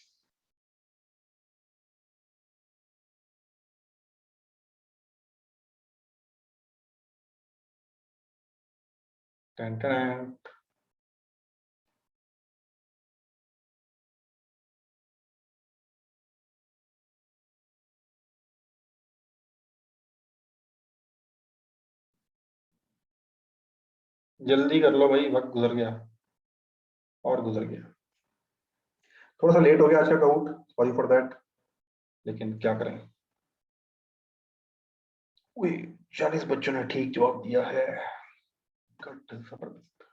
Ten ten, जल्दी कर लो भाई, वक्त गुजर गया, और गुजर गया। थोड़ा सा लेट हो गया आज का काउंट, सॉरी फॉर दैट, लेकिन क्या करें। 40 बच्चों ने ठीक जवाब दिया है, जबरदस्त।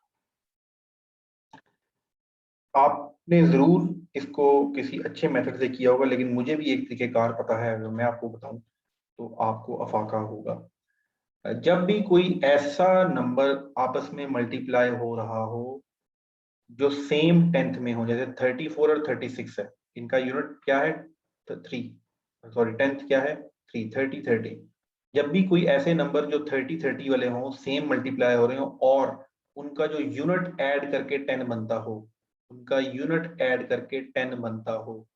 आपने जरूर इसको किसी अच्छे मेथड से किया होगा, लेकिन मुझे भी एक तरीकेकार पता है, अगर मैं आपको बताऊं तो आपको अफाका होगा। जब भी कोई ऐसा नंबर आपस में मल्टीप्लाई हो रहा हो जो सेम टेंथ में हो, जैसे 34 और 36 है, इनका यूनिट क्या है, 3, सॉरी टेंथ क्या है, 3, 30 30। जब भी कोई ऐसे नंबर जो 30 30 वाले हों, सेम मल्टीप्लाई हो रहे हो, और उनका जो यूनिट ऐड करके 10 बनता हो, उनका यूनिट ऐड करके 10 बनता हो,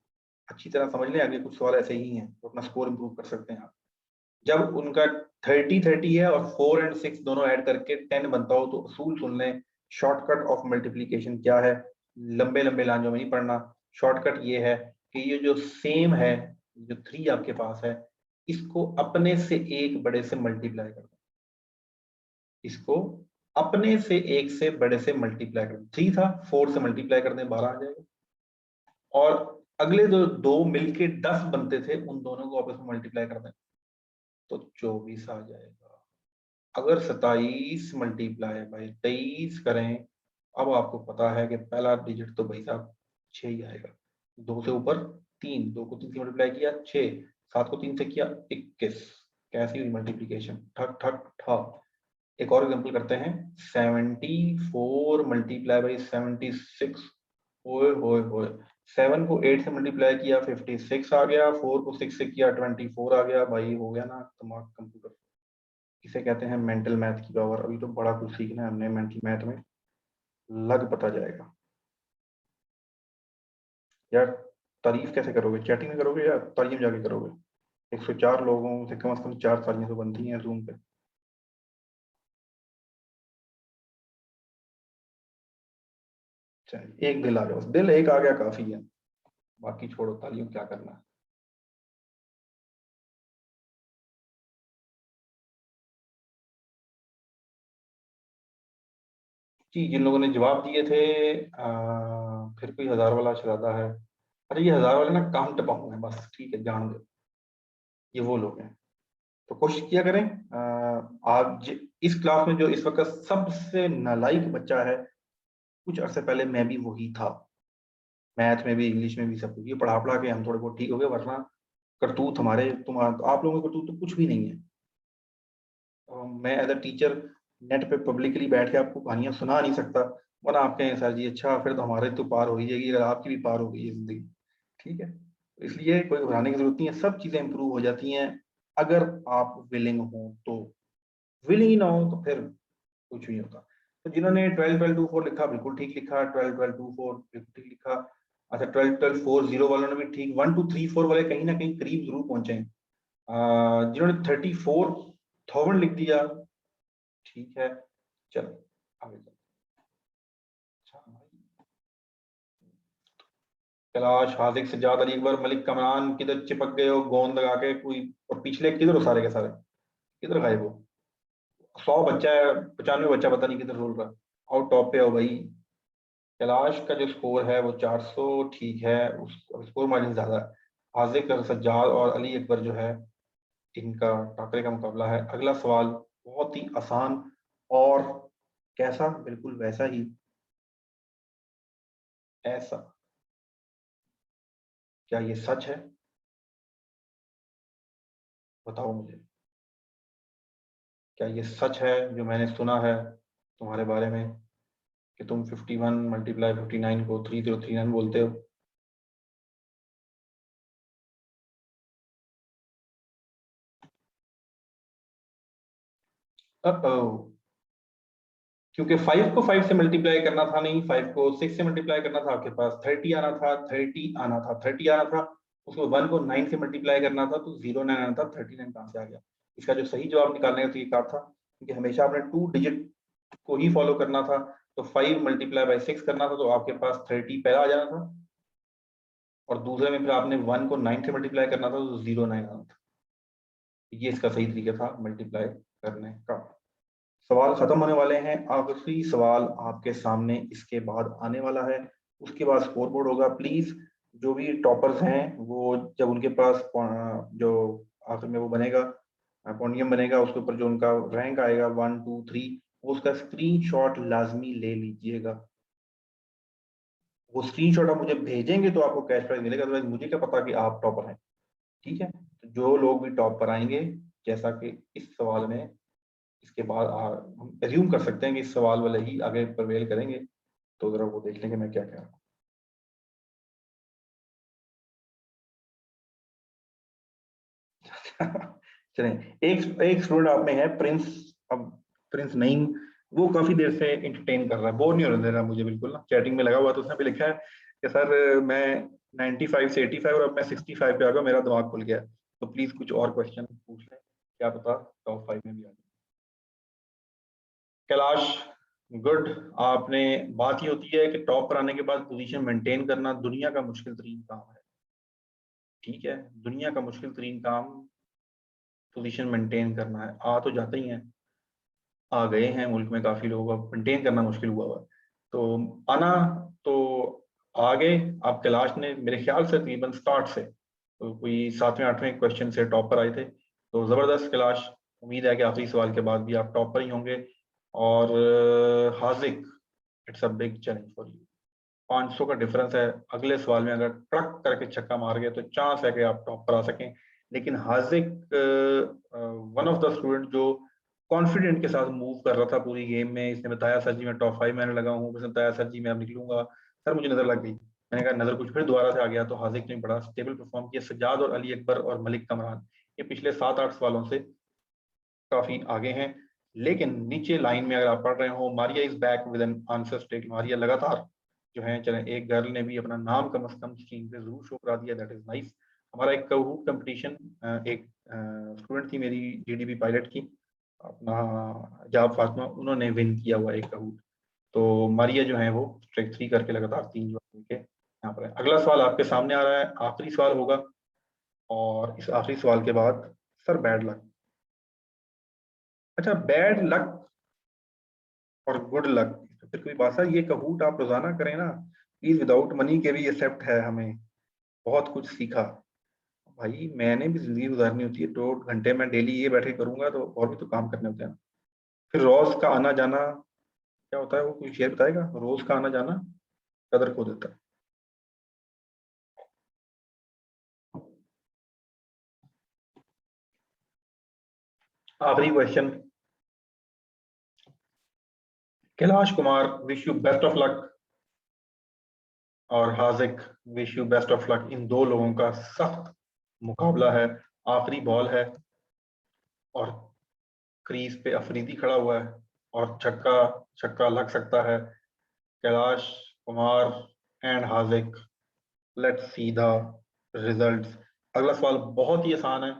अच्छी तरह समझ लें, आगे कुछ सवाल ऐसे ही हैं तो अपना स्कोर इंप्रूव कर सकते हैं आप। जब उनका 30 30 है और 4 और 6 दोनों ऐड करके 10 बनता हो, तो असूल सुन लें, शॉर्टकट ऑफ मल्टीप्लीकेशन क्या है, लंबे लंबे लांजों में नहीं पढ़ना। शॉर्टकट ये है कि ये जो सेम है, जो 3 आपके पास है, इसको अपने से एक बड़े से मल्टीप्लाई कर दो, इसको अपने से एक से बड़े से मल्टीप्लाई कर दो। 3 था, 4 से मल्टीप्लाई कर दें, 12 आ जाएगा, और अगले दो दो मिलके 10 बनते थे, उन दोनों को आपस में मल्टीप्लाई कर दें, तो 24 आ जाएगा। अगर 27 मल्टीप्लाई बाई 23 करें, अब आपको पता है कि पहला डिजिट तो भाई साहब 6 ही आएगा। 2 से ऊपर 3, 2 को 3 से मल्टीप्लाई किया 6, 7 को 3 से किया 21। कैसी हुई मल्टीप्लीकेशन, ठक ठक ठक। एक और एग्जांपल करते हैं, 74 मल्टीप्लाई बाई 76। ओए होए होए, 7 को 8 से मल्टीप्लाई किया 56 आ गया, 4 को 6 से किया 24 आ गया। भाई हो गया ना दिमाग कंप्यूटर। इसे कहते हैं मेंटल मैथ की पावर। अभी तो बड़ा कुछ सीखना है हमने मेंटल मैथ में, लग पता जाएगा। यार तारीफ कैसे करोगे, चैटिंग में करोगे या तालियां जाके करोगे? 104 लोगों से कम 4 तालियां तो बनती हैं जूम पे। चलिए एक दिल आ गया, बस दिल एक आ गया काफी है, बाकी छोड़ो तालियों क्या करना है। जी जिन लोगों ने जवाब दिए थे, फिर कोई 1000 वाला शरादा है। अरे ये 1000 वाले ना काम टपाऊ है बस, ठीक है जान दो, ये वो लोग हैं। तो कोशिश किया करें, इस क्लास में जो इस वक्त सबसे नालायक बच्चा है, कुछ अर्से पहले मैं भी वही था। मैथ में भी इंग्लिश में भी सब कुछ, ये पढ़ा पढ़ा के हम थोड़े बहुत ठीक हो गए, वरना करतूत हमारे तुम्हारा आप लोगों का करतूत तो कुछ भी नहीं है। मैं एज अ टीचर नेट पे पब्लिकली बैठ के आपको कहानियां सुना नहीं सकता, वरना आप कहें सर जी अच्छा फिर तो हमारे तो पार हो ही जाएगी, अगर आपकी भी पार हो गई है जिंदगी। ठीक है, तो इसलिए कोई घबराने की जरूरत नहीं है, सब चीजें इंप्रूव हो जाती हैं अगर आप विलिंग हो तो। विलिंग ही ना हो तो फिर कुछ नहीं होता। तो जिन्होंने 12 12 2 4 लिखा बिल्कुल ठीक लिखा, 12 12 2 4 बिल्कुल ठीक लिखा। अच्छा 12 12 4 0 वालों ने भी ठीक, 1 2 3 4 वाले कहीं ना कहीं करीब जरूर पहुंचे हैं। जिन्होंने 34,000 लिख दिया, ठीक है, चलो आगे चलो। अच्छा कैलाश, हार्दिक, सज्जाद, अली अकबर, मलिक, कमरान किधर चिपक गए हो गोंद लगा के कोई? और पिछले किधर हो सारे के सारे, किधर गायब हो? 100 बच्चा है, 95 बच्चा पता नहीं किधर रोल रहा। आउट टॉप पे हो भाई। कैलाश का जो स्कोर है वो 400 ठीक है, उस स्कोर मार्जिन ज्यादा है। हार्दिक, सज्जाद और अली अकबर जो है, इनका टाकरे का मुकाबला है। अगला सवाल बहुत ही आसान और कैसा, बिल्कुल वैसा ही ऐसा। क्या ये सच है? बताओ मुझे, क्या ये सच है जो मैंने सुना है तुम्हारे बारे में कि तुम 51 मल्टीप्लाई 59 को 3039 बोलते हो? ओ, क्योंकि 5 को 5 से मल्टीप्लाई करना था नहीं, 5 को 6 से मल्टीप्लाई करना था, आपके पास 30 आना था, 30 आना था, 30 आना था। उसको 1 को 9 से मल्टीप्लाई करना था तो 09 आना था, 39 कहाँ से आ गया? इसका जो सही जवाब निकालने का तरीका था, क्योंकि हमेशा आपने 2 डिजिट को ही फॉलो करना था। तो 5 मल्टीप्लाई बाई 6 करना था तो आपके पास 30 पहला आ जाना था, और दूसरे में फिर आपने 1 को 9 से मल्टीप्लाई करना था तो 09 आना था। ये इसका सही तरीका था मल्टीप्लाई करने का। सवाल खत्म होने वाले हैं, आखिरी सवाल आपके सामने इसके बाद आने वाला है, उसके बाद स्कोर बोर्ड होगा। प्लीज जो भी टॉपर्स हैं वो जब उनके पास जो आखिर में वो बनेगा, पोडियम बनेगा, उसके ऊपर जो उनका रैंक आएगा 1 2 3, वो उसका स्क्रीनशॉट लाजमी ले लीजिएगा। वो स्क्रीनशॉट आप मुझे भेजेंगे तो आपको कैश प्राइज मिलेगा, अदरवाइज मुझे क्या पता कि आप टॉपर हैं। ठीक है, तो जो लोग भी टॉप पर आएंगे, जैसा कि इस सवाल में, इसके बाद हम एज्यूम कर सकते हैं कि इस सवाल वाले ही आगे प्रवेल करेंगे। तो जरा वो देख लेंगे मैं क्या कह रहा हूँ। चलें, एक एक स्टूडेंट आप में है प्रिंस। अब प्रिंस नहीं, वो काफी देर से इंटरटेन कर रहा है, बोर नहीं होने दे रहा मुझे बिल्कुल ना। चैटिंग में लगा हुआ तो उसने भी लिखा है कि सर मैं 95 से 85 और अब मैं 65 पे आ गया, मेरा दिमाग खुल गया। तो प्लीज कुछ और क्वेश्चन पूछ लें, क्या पता टॉप 5 में भी आ जाए। कैलाश, गुड। आपने, बात ही होती है कि टॉप पर आने के बाद पोजीशन मेंटेन करना दुनिया का मुश्किल तरीन काम है। ठीक है, दुनिया का मुश्किल तरीन काम पोजीशन मेंटेन करना है। आ तो जाते ही हैं, आ गए हैं मुल्क में काफी लोग, अब मेंटेन करना मुश्किल हुआ हुआ है। तो आना तो आगे, आप कैलाश ने मेरे ख्याल से तकरीबन स्टार्ट से तो कोई 7वें 8वें क्वेश्चन से टॉप पर आए थे, तो जबरदस्त कैलाश, उम्मीद है कि आखिरी सवाल के बाद भी आप टॉपर ही होंगे। और Hazik, it's a big challenge for you. 500 का डिफरेंस है, अगले सवाल में अगर ट्रक करके छक्का मार गए तो चांस है कि आप टॉप पर आ सकें। लेकिन Hazik one of the student जो कॉन्फिडेंट के साथ मूव कर रहा था पूरी गेम में, इसने बताया सर जी मैं टॉप 5 में लगा हूँ, इसने बताया सर जी मैं अब निकलूंगा, सर मुझे नजर लग गई। मैंने कहा नजर कुछ फिर दोबारा से आ गया। तो हाजिक ने बड़ा स्टेबल परफॉर्म किया। सज्जाद और अली अकबर और मलिक कमरान ये पिछले 7-8 सवालों से काफी आगे हैं। लेकिन नीचे लाइन में अगर आप पढ़ रहे हो, Maria is back with an answer state, Maria लगातार जो है चले, एक गर्ल ने भी अपना नाम कम से कम स्क्रीन पे जरूर शो करा दिया, दैट इज नाइस। हमारा एक कहूट कंपटीशन, एक स्टूडेंट थी मेरी जीडीपी पायलट की, अपना जाब फातिमा, उन्होंने विन किया हुआ एक कहूट। तो मारिया जो है वो स्ट्राइक 3 करके लगातार 3 जवाब के यहाँ पर है। अगला सवाल आपके सामने आ रहा है, आखिरी सवाल होगा, और इस आखिरी सवाल के बाद सर बैड लक। अच्छा, बैड लक और गुड लक तो फिर कोई बात है, ये कहूट आप रोजाना करें ना प्लीज, विदाउट मनी के भी एक्सेप्ट है। हमें बहुत कुछ सीखा भाई, मैंने भी जिंदगी गुजारनी होती है, 2 घंटे मैं डेली ये बैठे करूंगा तो और भी तो काम करने होते हैं ना। फिर रोज का आना जाना क्या होता है, वो कोई शेयर बताएगा? रोज का आना जाना कदर खो देता है। आखिरी question, Kailash Kumar wish you best of luck, और Haziq wish you best of luck. इन दो लोगों का सख्त मुकाबला है, आखिरी बॉल है, और क्रीज पे अफरीदी खड़ा हुआ है, और छक्का छक्का लग सकता है। Kailash Kumar and Hazik, let's see the results. अगला सवाल बहुत ही आसान है।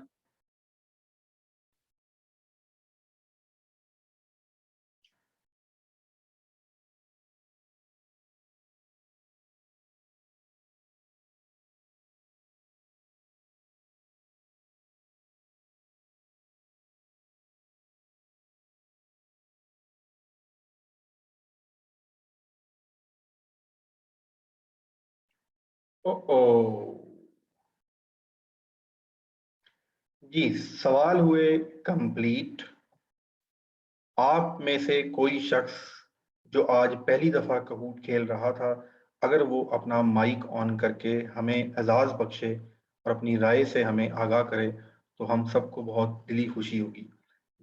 ओ ओ जी, सवाल हुए कंप्लीट। आप में से कोई शख्स जो आज पहली दफा कहूट खेल रहा था, अगर वो अपना माइक ऑन करके हमें एजाज बख्शे और अपनी राय से हमें आगाह करे तो हम सबको बहुत दिली खुशी होगी।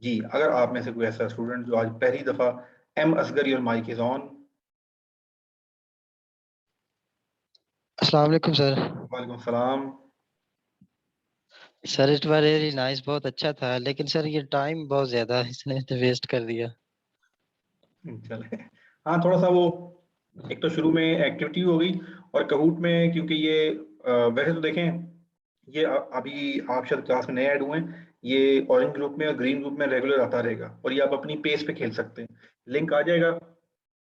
जी, अगर आप में से कोई ऐसा स्टूडेंट जो आज पहली दफा, M Asgar your mic is on. अस्सलाम वालेकुम सर। वालेकुम सलाम। Sir it was really nice, बहुत अच्छा था, लेकिन सर ये टाइम बहुत ज्यादा इसने वेस्ट कर दिया। चले, हाँ थोड़ा सा वो, एक तो शुरू में एक्टिविटी हो गई, और कहूट में क्योंकि ये वैसे तो देखें, ये अभी आप शायद क्लास में नए ऐड हुए हैं, ये ऑरेंज ग्रुप में और ग्रीन ग्रुप में रेगुलर आता रहेगा, और ये आप अपनी पेस पे खेल सकते हैं। लिंक आ जाएगा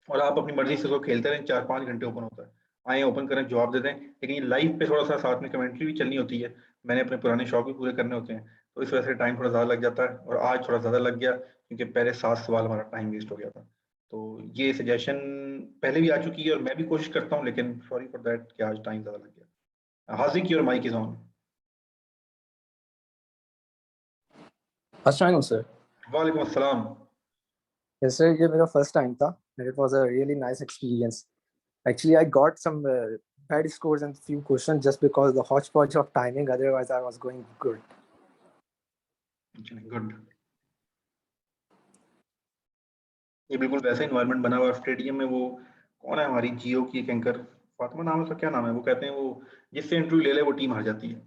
और आप अपनी मर्जी से उसको खेलते रहें, 4-5 घंटे ओपन होता है। आए ओपन करें, जवाब दे दें। लेकिन ये लाइव पे थोड़ा सा साथ में कमेंट्री भी चलनी होती है, मैंने अपने पुराने शौक भी पूरे करने होते हैं, तो इस वजह से टाइम थोड़ा ज़्यादा लग जाता है, और आज थोड़ा ज़्यादा लग गया क्योंकि पहले 7 सवाल हमारा टाइम वेस्ट हो गया था। तो ये सजेशन पहले भी आ चुकी है और मैं भी कोशिश करता हूँ, लेकिन सॉरी फॉर दैट कि आज टाइम ज़्यादा लग गया। Haziq your mic is on. अस्सलाम वालेकुम सर। वालेकुम अस्सलाम। Yes sir, ये मेरा फर्स्ट टाइम था and it was a really nice experience. Actually, I got some bad scores and few questions just because the hodgepodge of timing. Otherwise, I was going good. Good. ये बिल्कुल वैसा environment बना हुआ है stadium में। वो कौन है हमारी जियो की एक एंकर, फातिमा नाम है उसका, क्या नाम है, वो कहते हैं वो जिससे इंटरव्यू ले ले वो टीम हार जाती है।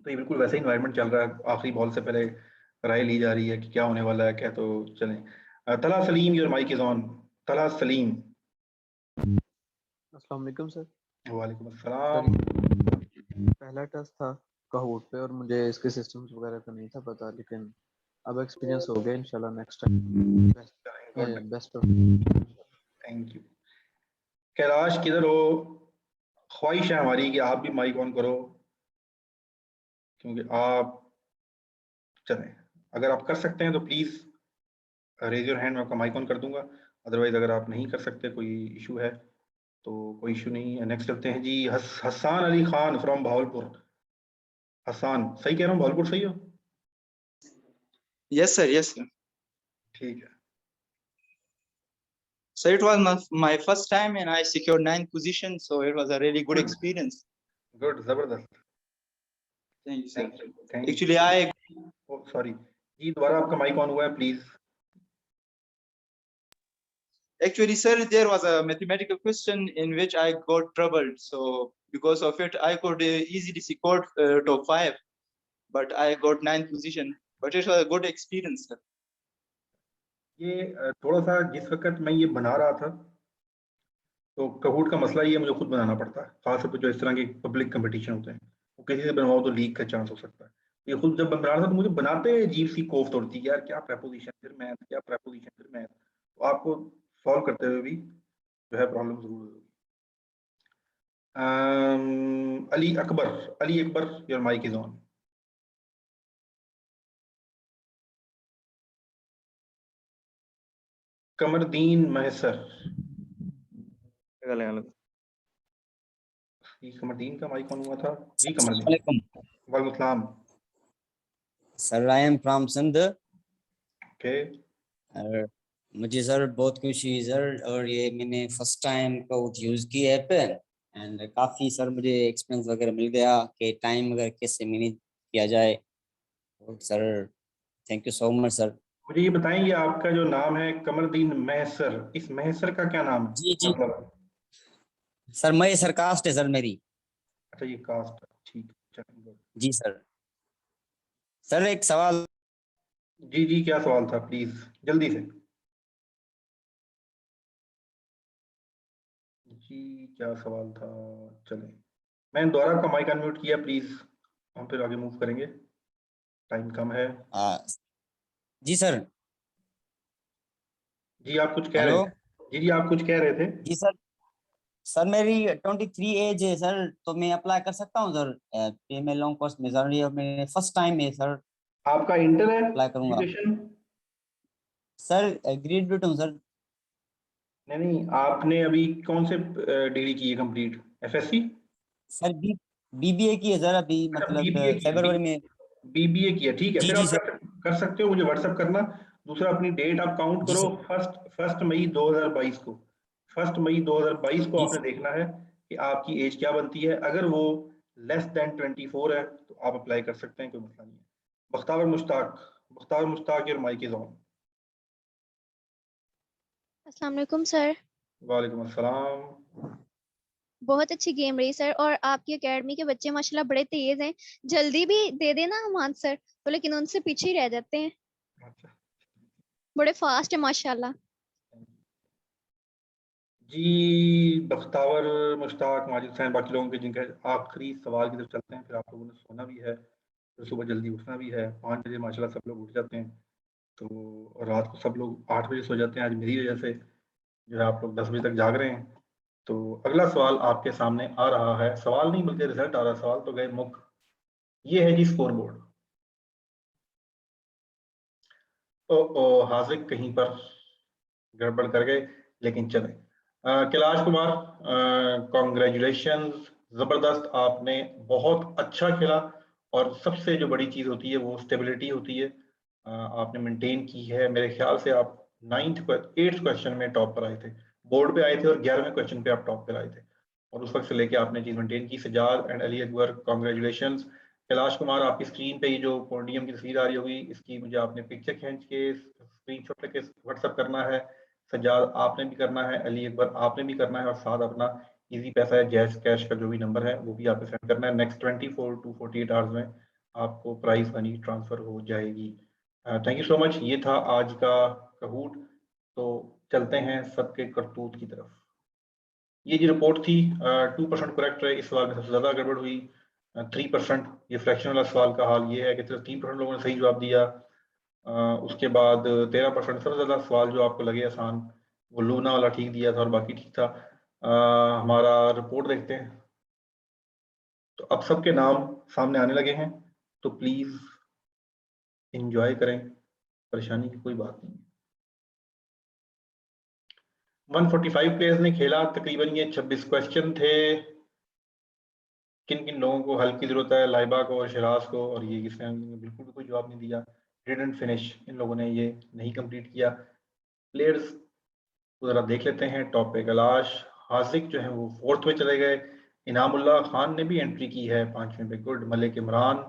तो ये बिल्कुल वैसा इन्वायरमेंट चल रहा है, आखिरी बॉल से पहले राय ली जा रही है कि क्या होने वाला है क्या। तो चलें, Talha Salim your mic is on. Talha Salim. अस्सलाम वालेकुम सर। वालेकुम सर अस्सलाम। पहला टेस्ट था काहूट पे और मुझे इसके सिस्टम्स वगैरह का नहीं था पता, लेकिन अब एक्सपीरियंस हो गया, इंशाल्लाह next time good, best. Thank you. Kailash किधर हो? ख्वाहिश है हमारी कि आप भी माइक ऑन करो, क्योंकि आप, चलें, अगर आप कर सकते हैं तो प्लीज रेज योर हैंड, मैं आपका माइक ऑन कर दूंगा। अदरवाइज अगर आप नहीं कर सकते, कोई इशू है तो कोई इशू नहीं है। नेक्स्ट चलते हैं जी, हसान अली खान फ्रॉम भावलपुर। हसान, सही कह रहा हूँ, भावलपुर सही हो? Yes, sir. Yes, sir. ठीक है, So it was my first time, and I secured 9th position. So it was a really good experience. Good, जबरदस्त, Thank you, sir. Thank you. Actually, sorry जी, दोबारा आपका माइक ऑन हुआ है please. Actually, sir, there was a mathematical question in which I got troubled. So because of it, I could easily score top 5, but I got 9th position. But it was a good experience, sir. ये थोड़ा सा जिस वक्त मैं ये बना रहा था तो कहूट का मसला ये मुझे खुद बनाना पड़ता है, खासतौर पर जो इस तरह के पब्लिक कंपटीशन होते हैं, वो किसी से बनवाओ तो लीक का चांस हो सकता है। ये खुद जब बना रहा था तो मुझे बनाते अजीब सी कोफ्त होती है यार, क्या प्रेपोजिशन फिर मैथ, क्या प्रेपोजिशन फिर मैथ, तो आपको सॉल्व करते हुए भी जो है प्रॉब्लम जरूर होगी। Ali Akbar, your mic is on. Kamardeen Mahsar, Kamardeen का माइक ऑन हुआ था जी। कमरदीन, वालेकुम अस्सलाम। Sir I am from Sindh. Okay, मुझे सर बहुत खुशी है सर, और ये मैंने फर्स्ट टाइम को यूज़ की है ऐप, एंड काफ़ी सर मुझे एक्सपीरियंस वगैरह मिल गया कि टाइम वगैरह कैसे मैनेज किया जाए। और sir thank you so much sir. मुझे ये बताएं, ये आपका जो नाम है कमरदीन महसर, इस महसर का क्या नाम है? जी जी मतलब सर, मैं सर कास्ट है सर मेरी। अच्छा, ये कास्ट, ठीक है, चलिए। जी सर। सर एक सवाल। जी जी, क्या सवाल था, प्लीज जल्दी से। जी क्या सवाल था, चलें मैंने दोबारा आपका माइक अनम्यूट किया, प्लीज हम फिर आगे मूव करेंगे, टाइम कम है। जी सर। जी आप कुछ कह रहे हेलो। थे, जी जी आप कुछ कह रहे थे। जी सर। सर मेरी 23 एज है सर, तो मैं अप्लाई कर सकता हूँ सर PMA लॉन्ग कोर्स में सर? ये मेरे फर्स्ट टाइम है सर, आपका इंटर है अप्लाई करूंगा एजुकेशन? सर। ग्रेजुएट हूँ सर। नहीं, आपने अभी कौन से डिग्री की है कंप्लीट? FSC? सर BBA की है सर, अभी अच्छा, मतलब बीबीए की है, फरवरी में। बीबीए किया, ठीक है, जी फिर जी आप सर। कर सकते हो, मुझे व्हाट्सअप करना। दूसरा अपनी डेट आप काउंट जी करो, सर। फर्स्ट मई 2022 को, 1 मई 2022 को जी आपने देखना है कि आपकी एज क्या बनती है। अगर वो लेस देन 24 है तो आप अप्लाई कर सकते हैं, कोई मसला नहीं है। Bakhtawar Mushtaq, your mic is on. अस्सलाम वालेकुम सर। वालेकुम अस्सलाम। बहुत अच्छी गेम रही सर, और आपकी एकेडमी के बच्चे माशाल्लाह बड़े तेज हैं, जल्दी भी दे देना हम आंसर तो, लेकिन उनसे पीछे ही रह जाते हैं, अच्छा बड़े फास्ट है माशाल्लाह। जी, बख्तावर मुश्ताक, माजिद हुसैन, बाकी लोगों के जिनके आखिरी सवाल की तरफ चलते हैं, फिर आप लोगों ने सोना भी है, तो सुबह जल्दी उठना भी है। 5 बजे माशाल्लाह सब लोग उठ जाते हैं, तो और रात को सब लोग 8 बजे सो जाते हैं। आज मेरी वजह से जो है आप लोग 10 बजे तक जाग रहे हैं। तो अगला सवाल आपके सामने आ रहा है, सवाल नहीं बल्कि रिजल्ट आ रहा है, सवाल तो गए मुक। ये है जी स्कोर बोर्ड। ओ हाजिक कहीं पर गड़बड़ कर गए, लेकिन चले। कैलाश कुमार, कॉन्ग्रेचुलेशंस, जबरदस्त, आपने बहुत अच्छा खेला, और सबसे जो बड़ी चीज होती है वो स्टेबिलिटी होती है, आपने मेंटेन की है। मेरे ख्याल से आप 8th क्वेश्चन में टॉप पर आए थे, बोर्ड पे आए थे, और 11वें क्वेश्चन पे आप टॉप पर आए थे, और उस वक्त से लेके आपने चीज मेंटेन की। Sajjad and Ali Akbar, congratulations. कैलाश कुमार, आपकी स्क्रीन पे ये जो पोडियम की तस्वीर आ रही होगी, इसकी मुझे आपने पिक्चर खींच के स्क्रीनशॉट लेके व्हाट्सएप करना है। सज्जाद आपने भी करना है, अली अकबर आपने भी करना है, और साथ अपना इजी पैसा है जैज कैश का जो भी नंबर है वो भी आपने सेंड करना है। नेक्स्ट 24 to 48 आवर्स में आपको प्राइस मनी ट्रांसफर हो जाएगी। Thank you so much. ये था आज का कहूट, तो चलते हैं सबके करतूत की तरफ। ये जो रिपोर्ट थी 2% करेक्ट है, इस सवाल में सबसे ज्यादा गड़बड़ हुई 3%। ये फ्रैक्शन वाला सवाल का हाल ये है कि सिर्फ 3% लोगों ने सही जवाब दिया। उसके बाद 13% सबसे ज्यादा सवाल जो आपको लगे आसान, वो लूना वाला ठीक दिया था, और बाकी ठीक था। हमारा रिपोर्ट देखते हैं, तो अब सबके नाम सामने आने लगे हैं, तो प्लीज इंजॉय करें, परेशानी की कोई बात नहीं। 145 प्लेयर्स ने खेला, तकरीबन ये 26 क्वेश्चन थे। किन किन लोगों को हेल्प की जरूरत है? लाइबा को और शिराज को, और ये किसने बिल्कुल भी कोई जवाब नहीं दिया। डिडंट फिनिश, इन लोगों ने ये नहीं कंप्लीट किया। प्लेयर्स को जरा देख लेते हैं। टॉप पे कैलाश हासिक जो है वो 4th में चले गए। इनामुल्लाह खान ने भी एंट्री की है 5वें पे, गुड। मलिक इमरान,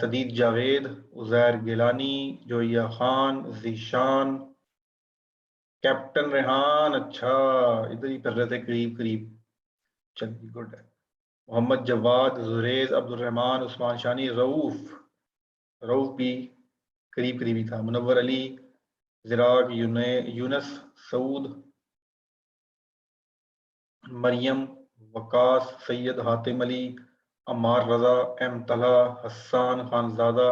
सदीद जावेद, उजैर गिलानी, जोया खान, जीशान, कैप्टन रेहान, अच्छा इधर ही कर रहे थे करीब करीब, चलिए गुड है। मोहम्मद जवाद, जुरेज, अब्दुल रहमान, उस्मान शानी, रऊफ भी करीब करीब ही था। मुनव्वर अली, जिराग, यूनस, सऊद, मरियम, वकास, सैयद हातिम अली, अम्मार रजा, एम तला, हसान खानजादा,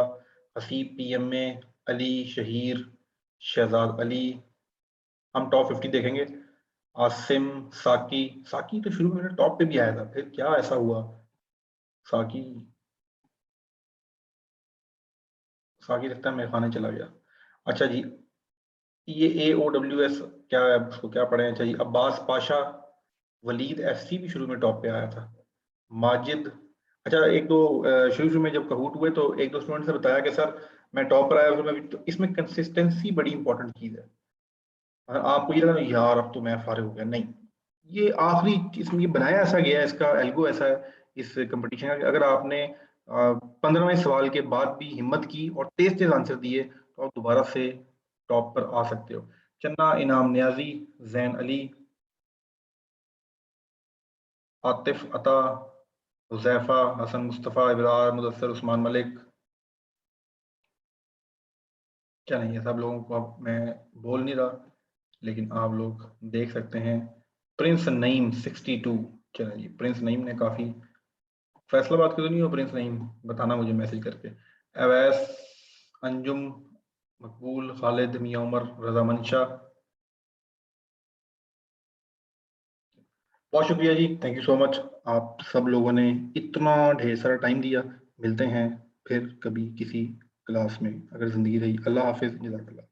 हसीब PMA, अली, शहीर, शहजाद अली। हम टॉप 50 देखेंगे। आसिम, साकी तो शुरू में मेरे टॉप पे भी आया था, फिर क्या ऐसा हुआ? साकी लगता है मेरे खाने चला गया। अच्छा जी, ये AOWS क्या है, उसको क्या पढ़े? अच्छा जी, अब्बास पाशा, वलीद FC भी शुरू में टॉप पे आया था। माजिद, अच्छा एक दो शुरू में जब कहूट हुए तो एक दो स्टूडेंट ने बताया कि सर मैं टॉप पर आया, फिर मैं तो इसमें कंसिस्टेंसी बड़ी इंपॉर्टेंट चीज है। आपको ये लगा यार अब तो मैं फारिग हो गया, नहीं, ये आखिरी इसमें ये बनाया ऐसा गया है, इसका एल्गो ऐसा है इस कंपटीशन का कि अगर आपने 15वें सवाल के बाद भी हिम्मत की और तेज तेज आंसर दिए तो आप दोबारा से टॉप पर आ सकते हो। चन्ना, इनाम न्याजी, जैन अली, आतिफ अता, हुजैफा, हसन मुस्तफ़ा, इबरार, मुदस्सर, उस्मान मलिक। क्या नहीं है, सब लोगों को अब मैं बोल नहीं रहा, लेकिन आप लोग देख सकते हैं। प्रिंस नईम 62, चलें जी, प्रिंस नईम ने काफ़ी फैसलाबाद के तो नहीं हो प्रिंस नईम, बताना मुझे मैसेज करके। अवैस, अंजुम, मकबूल, खालिद, मियां उमर, रजा मंशा, बहुत शुक्रिया जी, थैंक यू सो मच। आप सब लोगों ने इतना ढेर सारा टाइम दिया। मिलते हैं फिर कभी किसी क्लास में अगर ज़िंदगी रही। अल्लाह हाफिज़, जज़ाकल्लाह।